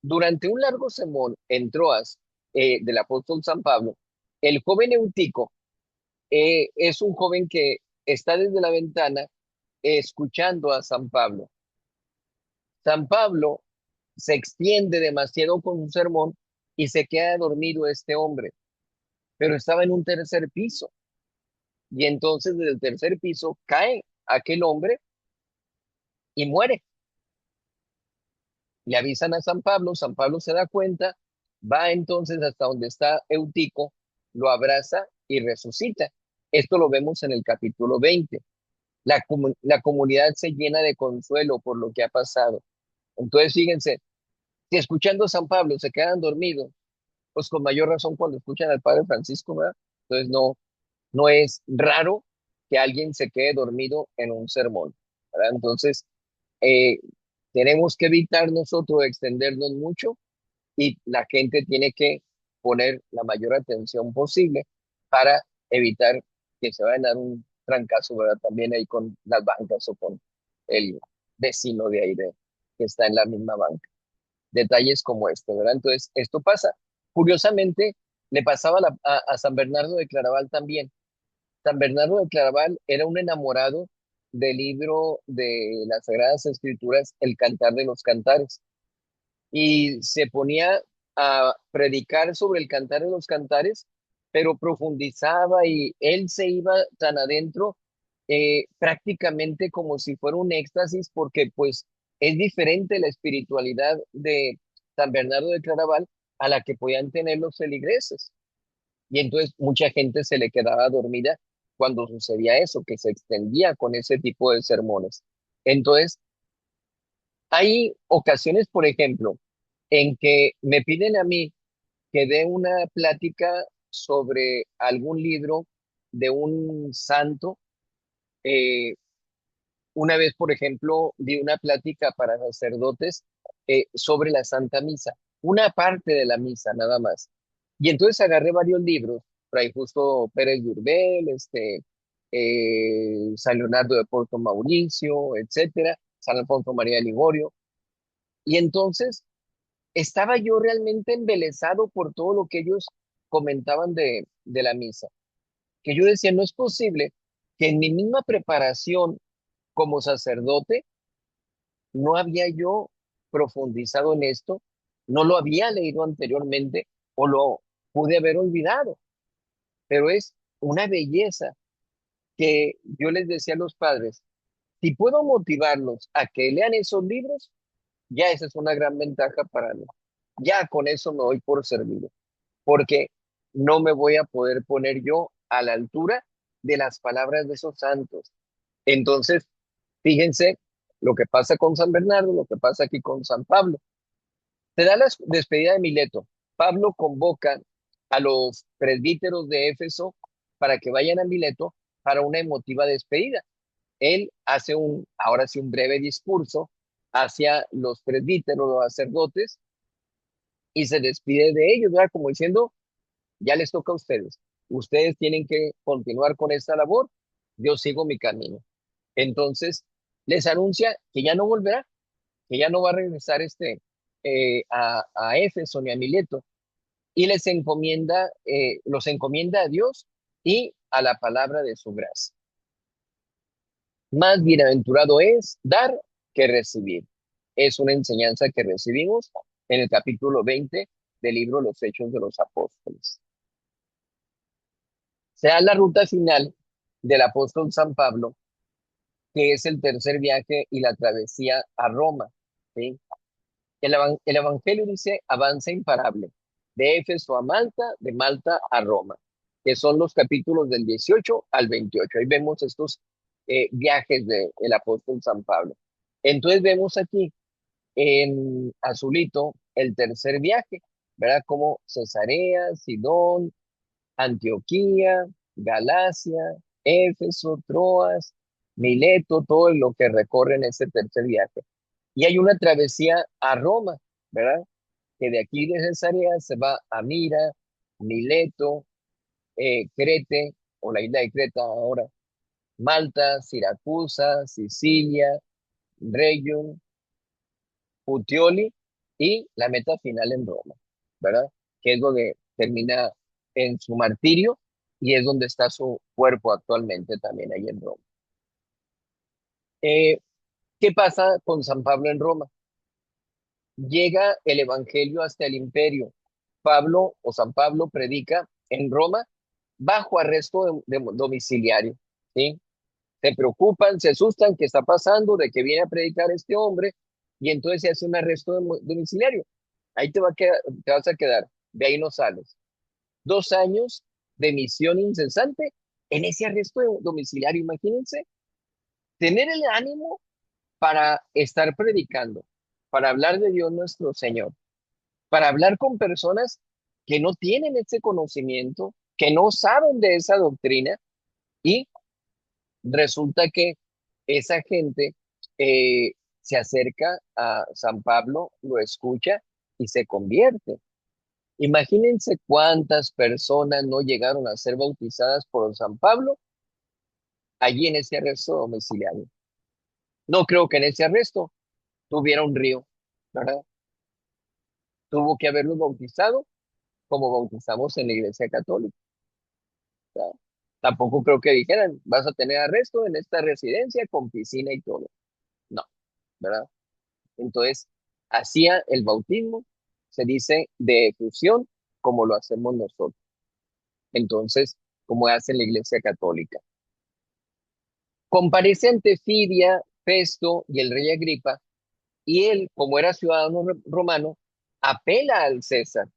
Durante un largo sermón en Troas del apóstol San Pablo, el joven Eutico es un joven que está desde la ventana escuchando a San Pablo. San Pablo se extiende demasiado con su sermón y se queda dormido este hombre, pero estaba en un tercer piso y entonces desde el tercer piso cae aquel hombre y muere. Le avisan a San Pablo se da cuenta, va entonces hasta donde está Eutico, lo abraza y resucita. Esto lo vemos en el capítulo 20. La comunidad se llena de consuelo por lo que ha pasado. Entonces, fíjense, si escuchando a San Pablo se quedan dormidos, pues con mayor razón cuando escuchan al Padre Francisco, ¿verdad? Entonces, no es raro que alguien se quede dormido en un sermón, ¿verdad? Entonces, eh, tenemos que evitar nosotros extendernos mucho y la gente tiene que poner la mayor atención posible para evitar que se vayan a dar un trancazo, ¿verdad? También ahí con las bancas o con el vecino de ahí que está en la misma banca. Detalles como este, ¿verdad? Entonces, esto pasa. Curiosamente, le pasaba a San Bernardo de Claraval también. San Bernardo de Claraval era un enamorado del libro de las Sagradas Escrituras, El Cantar de los Cantares, y se ponía a predicar sobre el Cantar de los Cantares, pero profundizaba y él se iba tan adentro prácticamente como si fuera un éxtasis, porque pues es diferente la espiritualidad de San Bernardo de Claraval a la que podían tener los feligreses. Y entonces mucha gente se le quedaba dormida cuando sucedía eso, que se extendía con ese tipo de sermones. Entonces, hay ocasiones, por ejemplo, en que me piden a mí que dé una plática sobre algún libro de un santo. Eh, una vez, por ejemplo, di una plática para sacerdotes sobre la Santa Misa, una parte de la misa nada más. Y entonces agarré varios libros, Fray Justo Pérez de Urbel, San Leonardo de Porto Mauricio, etcétera, San Alfonso María de Ligorio. Y entonces estaba yo realmente embelesado por todo lo que ellos comentaban de la misa, que yo decía, no es posible que en mi misma preparación como sacerdote no había yo profundizado en esto, no lo había leído anteriormente o lo pude haber olvidado, pero es una belleza que yo les decía a los padres, si puedo motivarlos a que lean esos libros, ya esa es una gran ventaja para mí. Ya con eso me doy por servido, porque no me voy a poder poner yo a la altura de las palabras de esos santos. Entonces, fíjense lo que pasa con San Bernardo, lo que pasa aquí con San Pablo. Se da la despedida de Mileto. Pablo convoca a los presbíteros de Éfeso para que vayan a Mileto para una emotiva despedida. Él hace ahora sí, un breve discurso hacia los presbíteros, los sacerdotes, y se despide de ellos, ¿verdad? Como diciendo, ya les toca a ustedes. Ustedes tienen que continuar con esta labor, yo sigo mi camino. Entonces, les anuncia que ya no volverá, que ya no va a regresar a Éfeso ni a Mileto, y los encomienda a Dios y a la palabra de su gracia. Más bienaventurado es dar que recibir. Es una enseñanza que recibimos en el capítulo 20 del libro Los Hechos de los Apóstoles. Se da la ruta final del apóstol San Pablo, que es el tercer viaje y la travesía a Roma. ¿Sí? El Evangelio dice avanza imparable, de Éfeso a Malta, de Malta a Roma, que son los capítulos del 18 al 28. Ahí vemos estos viajes del apóstol San Pablo. Entonces vemos aquí en azulito el tercer viaje, ¿verdad? Como Cesarea, Sidón, Antioquía, Galacia, Éfeso, Troas, Mileto, todo lo que recorre en este tercer viaje. Y hay una travesía a Roma, ¿verdad? Que de aquí de Cesarea se va a Mira, Mileto, Crete, o la isla de Creta ahora, Malta, Siracusa, Sicilia, Regium, Puteoli y la meta final en Roma, ¿verdad? Que es donde termina en su martirio y es donde está su cuerpo actualmente también ahí en Roma. Eh, ¿Qué pasa con San Pablo en Roma? Llega el evangelio hasta el imperio. Pablo o San Pablo predica en Roma bajo arresto domiciliario, ¿sí? Se preocupan, se asustan, ¿qué está pasando? ¿De que viene a predicar este hombre? Y entonces se hace un arresto domiciliario. Ahí te vas a quedar, de ahí no sales. 2 años de misión incesante en ese arresto domiciliario. Imagínense, tener el ánimo para estar predicando, para hablar de Dios nuestro Señor, para hablar con personas que no tienen ese conocimiento, que no saben de esa doctrina, y resulta que esa gente eh, se acerca a San Pablo, lo escucha y se convierte. Imagínense cuántas personas no llegaron a ser bautizadas por San Pablo allí en ese arresto domiciliario. No creo que en ese arresto tuviera un río, ¿verdad? Tuvo que haberlos bautizado como bautizamos en la Iglesia Católica. ¿Verdad? Tampoco creo que dijeran, vas a tener arresto en esta residencia con piscina y todo. No, ¿verdad? Entonces, hacía el bautismo, se dice de efusión, como lo hacemos nosotros. Entonces, como hace la Iglesia Católica. Comparece ante Fidia, Festo y el rey Agripa, y él, como era ciudadano romano, apela al César.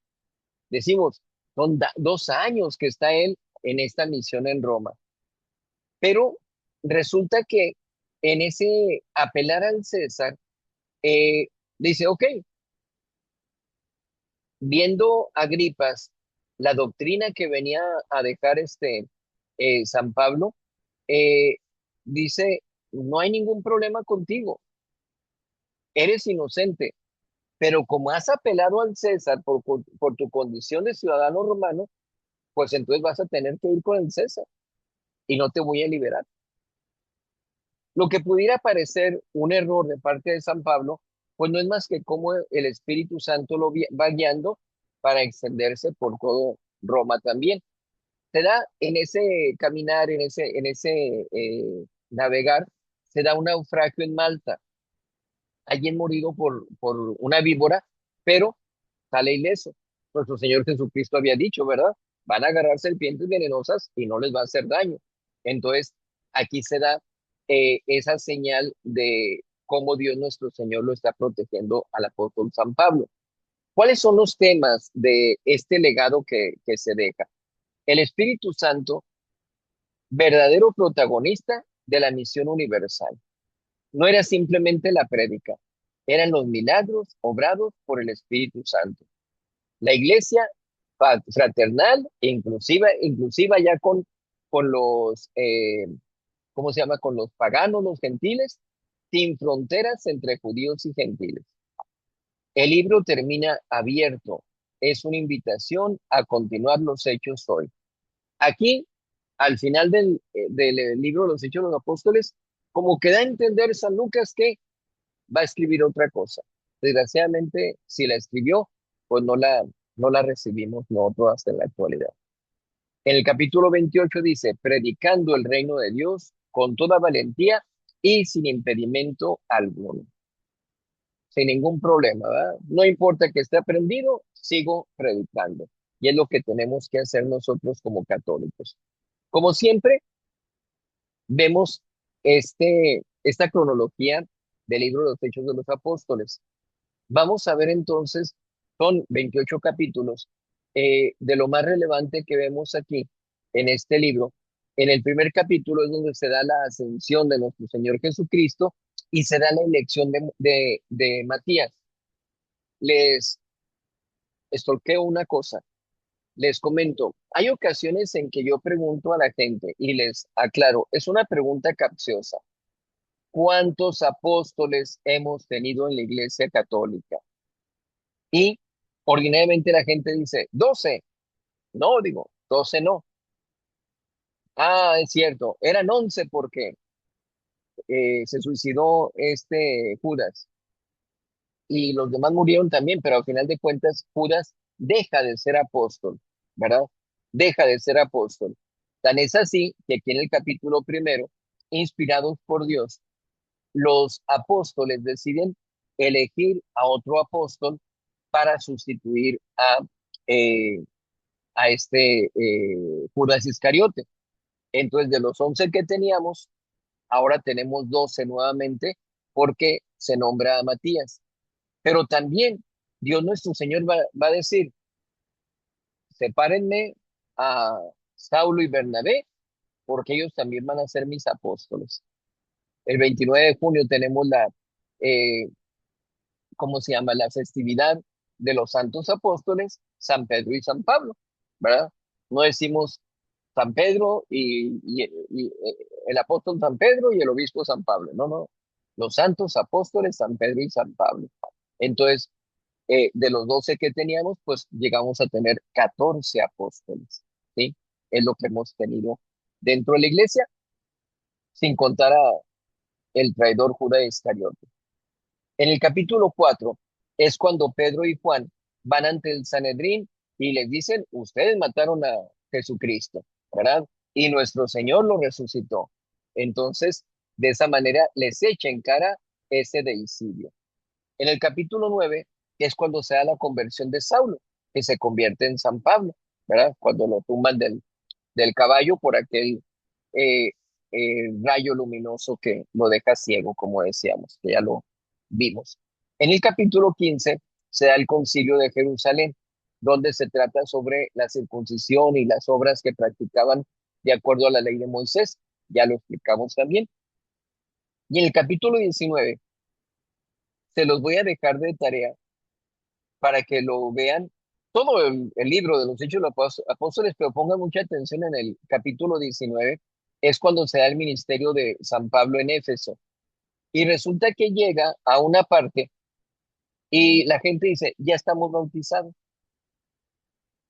Decimos, son 2 años que está él en esta misión en Roma, pero resulta que en ese apelar al César, eh, dice, ok, viendo Agripas la doctrina que venía a dejar San Pablo, eh, dice, no hay ningún problema contigo, eres inocente, pero como has apelado al César por tu condición de ciudadano romano, pues entonces vas a tener que ir con el César y no te voy a liberar. Lo que pudiera parecer un error de parte de San Pablo, pues no es más que cómo el Espíritu Santo va guiando para extenderse por todo Roma también. Se da en ese caminar, en ese navegar, se da un naufragio en Malta. Alguien morido por una víbora, pero sale ileso. Nuestro Señor Jesucristo había dicho, ¿verdad? Van a agarrar serpientes venenosas y no les va a hacer daño. Entonces, aquí se da esa señal de cómo Dios nuestro Señor lo está protegiendo al apóstol San Pablo. ¿Cuáles son los temas de este legado que se deja? El Espíritu Santo, verdadero protagonista de la misión universal. No era simplemente la prédica, eran los milagros obrados por el Espíritu Santo. La iglesia fraternal, inclusiva ya con los, ¿cómo se llama? Con los paganos, los gentiles, sin fronteras entre judíos y gentiles. El libro termina abierto, es una invitación a continuar los hechos hoy. Aquí, al final del libro de los Hechos de los Apóstoles, como que da a entender San Lucas que va a escribir otra cosa. Desgraciadamente, si la escribió, pues no la recibimos nosotros hasta en la actualidad. En el capítulo 28 dice, predicando el reino de Dios con toda valentía y sin impedimento alguno, sin ningún problema, ¿verdad? No importa que esté aprendido, sigo predicando. Y es lo que tenemos que hacer nosotros como católicos. Como siempre, vemos esta cronología del libro de los Hechos de los Apóstoles. Vamos a ver entonces, son 28 capítulos, de lo más relevante que vemos aquí en este libro. En el primer capítulo es donde se da la ascensión de nuestro Señor Jesucristo y se da la elección de Matías. Les estolqueo una cosa, les comento, hay ocasiones en que yo pregunto a la gente y les aclaro, es una pregunta capciosa. ¿Cuántos apóstoles hemos tenido en la Iglesia Católica? Y ordinariamente la gente dice, 12. No, digo, 12 no. Ah, es cierto, eran 11 porque se suicidó Judas y los demás murieron también, pero al final de cuentas Judas deja de ser apóstol, ¿verdad? Deja de ser apóstol. Tan es así que aquí en el capítulo primero, inspirados por Dios, los apóstoles deciden elegir a otro apóstol para sustituir eh, a Judas Iscariote. Entonces, de los 11 que teníamos, ahora tenemos 12 nuevamente porque se nombra a Matías. Pero también Dios nuestro Señor va a decir, sepárenme a Saulo y Bernabé porque ellos también van a ser mis apóstoles. El 29 de junio tenemos eh, ¿cómo se llama? La festividad de los santos apóstoles, San Pedro y San Pablo, ¿verdad? No decimos San Pedro y el apóstol San Pedro y el obispo San Pablo. No, no. Los santos apóstoles San Pedro y San Pablo. Entonces, de los 12 que teníamos, pues llegamos a tener 14 apóstoles, ¿sí? Es lo que hemos tenido dentro de la iglesia, sin contar a el traidor Judas Iscariote. En el capítulo 4 es cuando Pedro y Juan van ante el Sanedrín y les dicen, ustedes mataron a Jesucristo, ¿verdad? Y nuestro Señor lo resucitó. Entonces, de esa manera les echa en cara ese deicidio. En el capítulo 9 es cuando se da la conversión de Saulo, que se convierte en San Pablo, ¿verdad? Cuando lo tumban del caballo por aquel rayo luminoso que lo deja ciego, como decíamos, que ya lo vimos. En el capítulo 15 se da el concilio de Jerusalén, donde se trata sobre la circuncisión y las obras que practicaban de acuerdo a la ley de Moisés. Ya lo explicamos también. Y en el capítulo 19 se los voy a dejar de tarea para que lo vean todo el libro de los Hechos de los Apóstoles, pero pongan mucha atención en el capítulo 19, es cuando se da el ministerio de San Pablo en Éfeso. Y resulta que llega a una parte y la gente dice, ya estamos bautizados.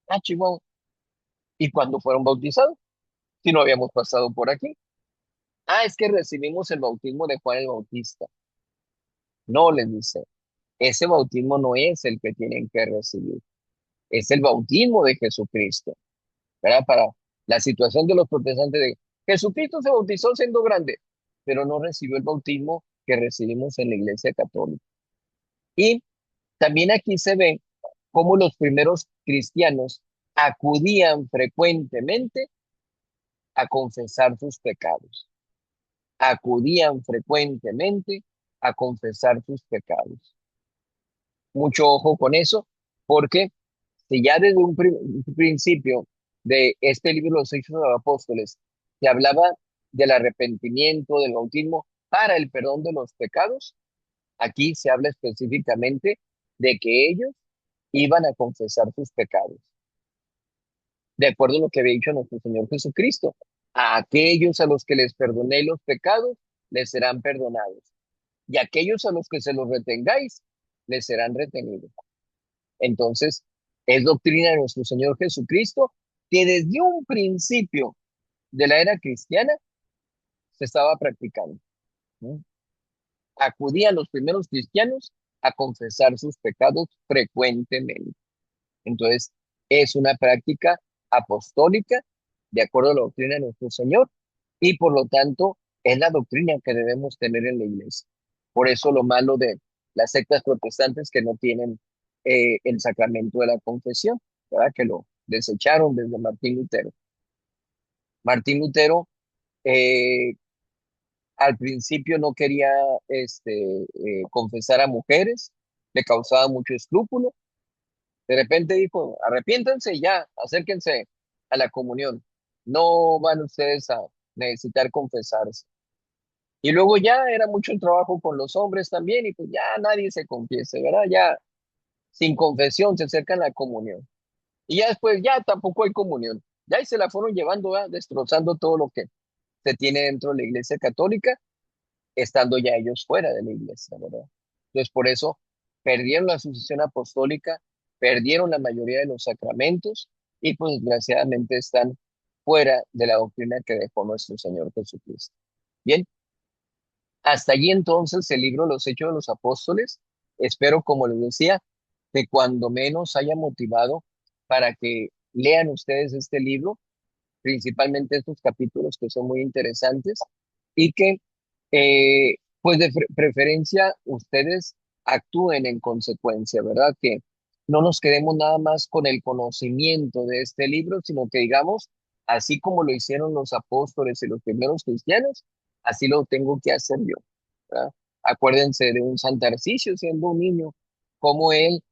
Ah, chihuahua. ¿Y cuándo fueron bautizados? Si no habíamos pasado por aquí. Ah, es que recibimos el bautismo de Juan el Bautista. No, les dice, ese bautismo no es el que tienen que recibir, es el bautismo de Jesucristo. ¿Verdad? Para la situación de los protestantes de Jesucristo se bautizó siendo grande, pero no recibió el bautismo que recibimos en la Iglesia Católica. Y también aquí se ve cómo los primeros cristianos acudían frecuentemente a confesar sus pecados. Acudían frecuentemente a confesar sus pecados. Mucho ojo con eso, porque si ya desde un principio de este libro, Los Hechos de los Apóstoles, se hablaba del arrepentimiento, del bautismo para el perdón de los pecados, aquí se habla específicamente de que ellos iban a confesar sus pecados, de acuerdo a lo que había dicho nuestro Señor Jesucristo. A aquellos a los que les perdoné los pecados, les serán perdonados, y a aquellos a los que se los retengáis, les serán retenidos. Entonces, es doctrina de nuestro Señor Jesucristo que desde un principio de la era cristiana se estaba practicando, ¿no? Acudían los primeros cristianos a confesar sus pecados frecuentemente. Entonces, es una práctica apostólica de acuerdo a la doctrina de nuestro Señor y por lo tanto es la doctrina que debemos tener en la iglesia. Por eso lo malo de las sectas protestantes que no tienen el sacramento de la confesión, ¿verdad? Que lo desecharon desde Martín Lutero. Martín Lutero eh, al principio no quería confesar a mujeres, le causaba mucho escrúpulo. De repente dijo, arrepiéntanse y ya, acérquense a la comunión. No van ustedes a necesitar confesarse. Y luego ya era mucho el trabajo con los hombres también y pues ya nadie se confiese, ¿verdad? Ya sin confesión se acercan a la comunión. Y ya después ya tampoco hay comunión. Ya ahí se la fueron llevando, ¿verdad? Destrozando todo lo que se tiene dentro de la Iglesia Católica, estando ya ellos fuera de la Iglesia, ¿verdad? Entonces por eso perdieron la sucesión apostólica, perdieron la mayoría de los sacramentos y pues desgraciadamente están fuera de la doctrina que dejó nuestro Señor Jesucristo. Bien, hasta allí entonces el libro Los Hechos de los Apóstoles. Espero, como les decía, que cuando menos haya motivado para que lean ustedes este libro, principalmente estos capítulos que son muy interesantes y que, pues de preferencia, ustedes actúen en consecuencia, ¿verdad? Que no nos quedemos nada más con el conocimiento de este libro, sino que digamos, así como lo hicieron los apóstoles y los primeros cristianos, así lo tengo que hacer yo, ¿verdad? Acuérdense de un San Tarcisio siendo un niño, cómo él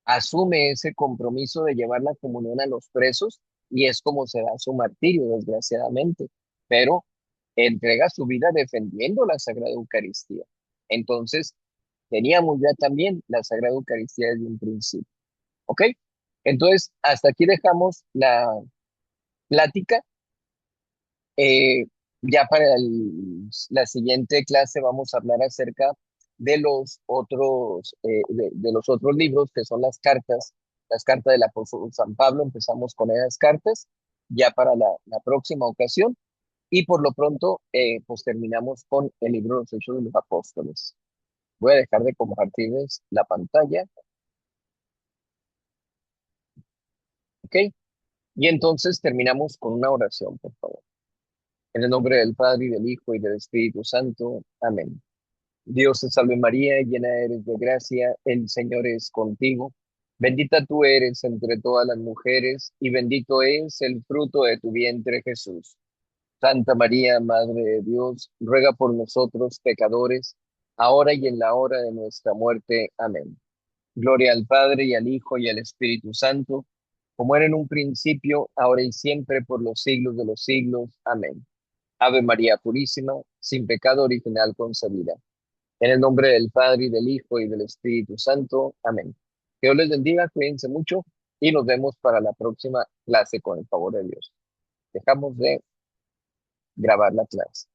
asume ese compromiso de llevar la comunión a los presos y es como se da su martirio, desgraciadamente, pero entrega su vida defendiendo la Sagrada Eucaristía. Entonces, teníamos ya también la Sagrada Eucaristía desde un principio, ¿ok? Entonces, hasta aquí dejamos la plática. Eh, ya para la siguiente clase vamos a hablar acerca de los otros, de los otros libros que son las cartas del apóstol San Pablo. Empezamos con esas cartas ya para la próxima ocasión y por lo pronto pues terminamos con el libro de los Hechos de los Apóstoles. Voy a dejar de compartirles la pantalla, ¿ok? Y entonces terminamos con una oración, por favor. En el nombre del Padre y del Hijo y del Espíritu Santo. Amén. Dios te salve María, llena eres de gracia, el Señor es contigo. Bendita tú eres entre todas las mujeres y bendito es el fruto de tu vientre Jesús. Santa María, Madre de Dios, ruega por nosotros pecadores, ahora y en la hora de nuestra muerte. Amén. Gloria al Padre y al Hijo y al Espíritu Santo, como era en un principio, ahora y siempre, por los siglos de los siglos. Amén. Ave María Purísima, sin pecado original concebida. En el nombre del Padre y del Hijo y del Espíritu Santo. Amén. Que Dios les bendiga, cuídense mucho y nos vemos para la próxima clase con el favor de Dios. Dejamos de grabar la clase.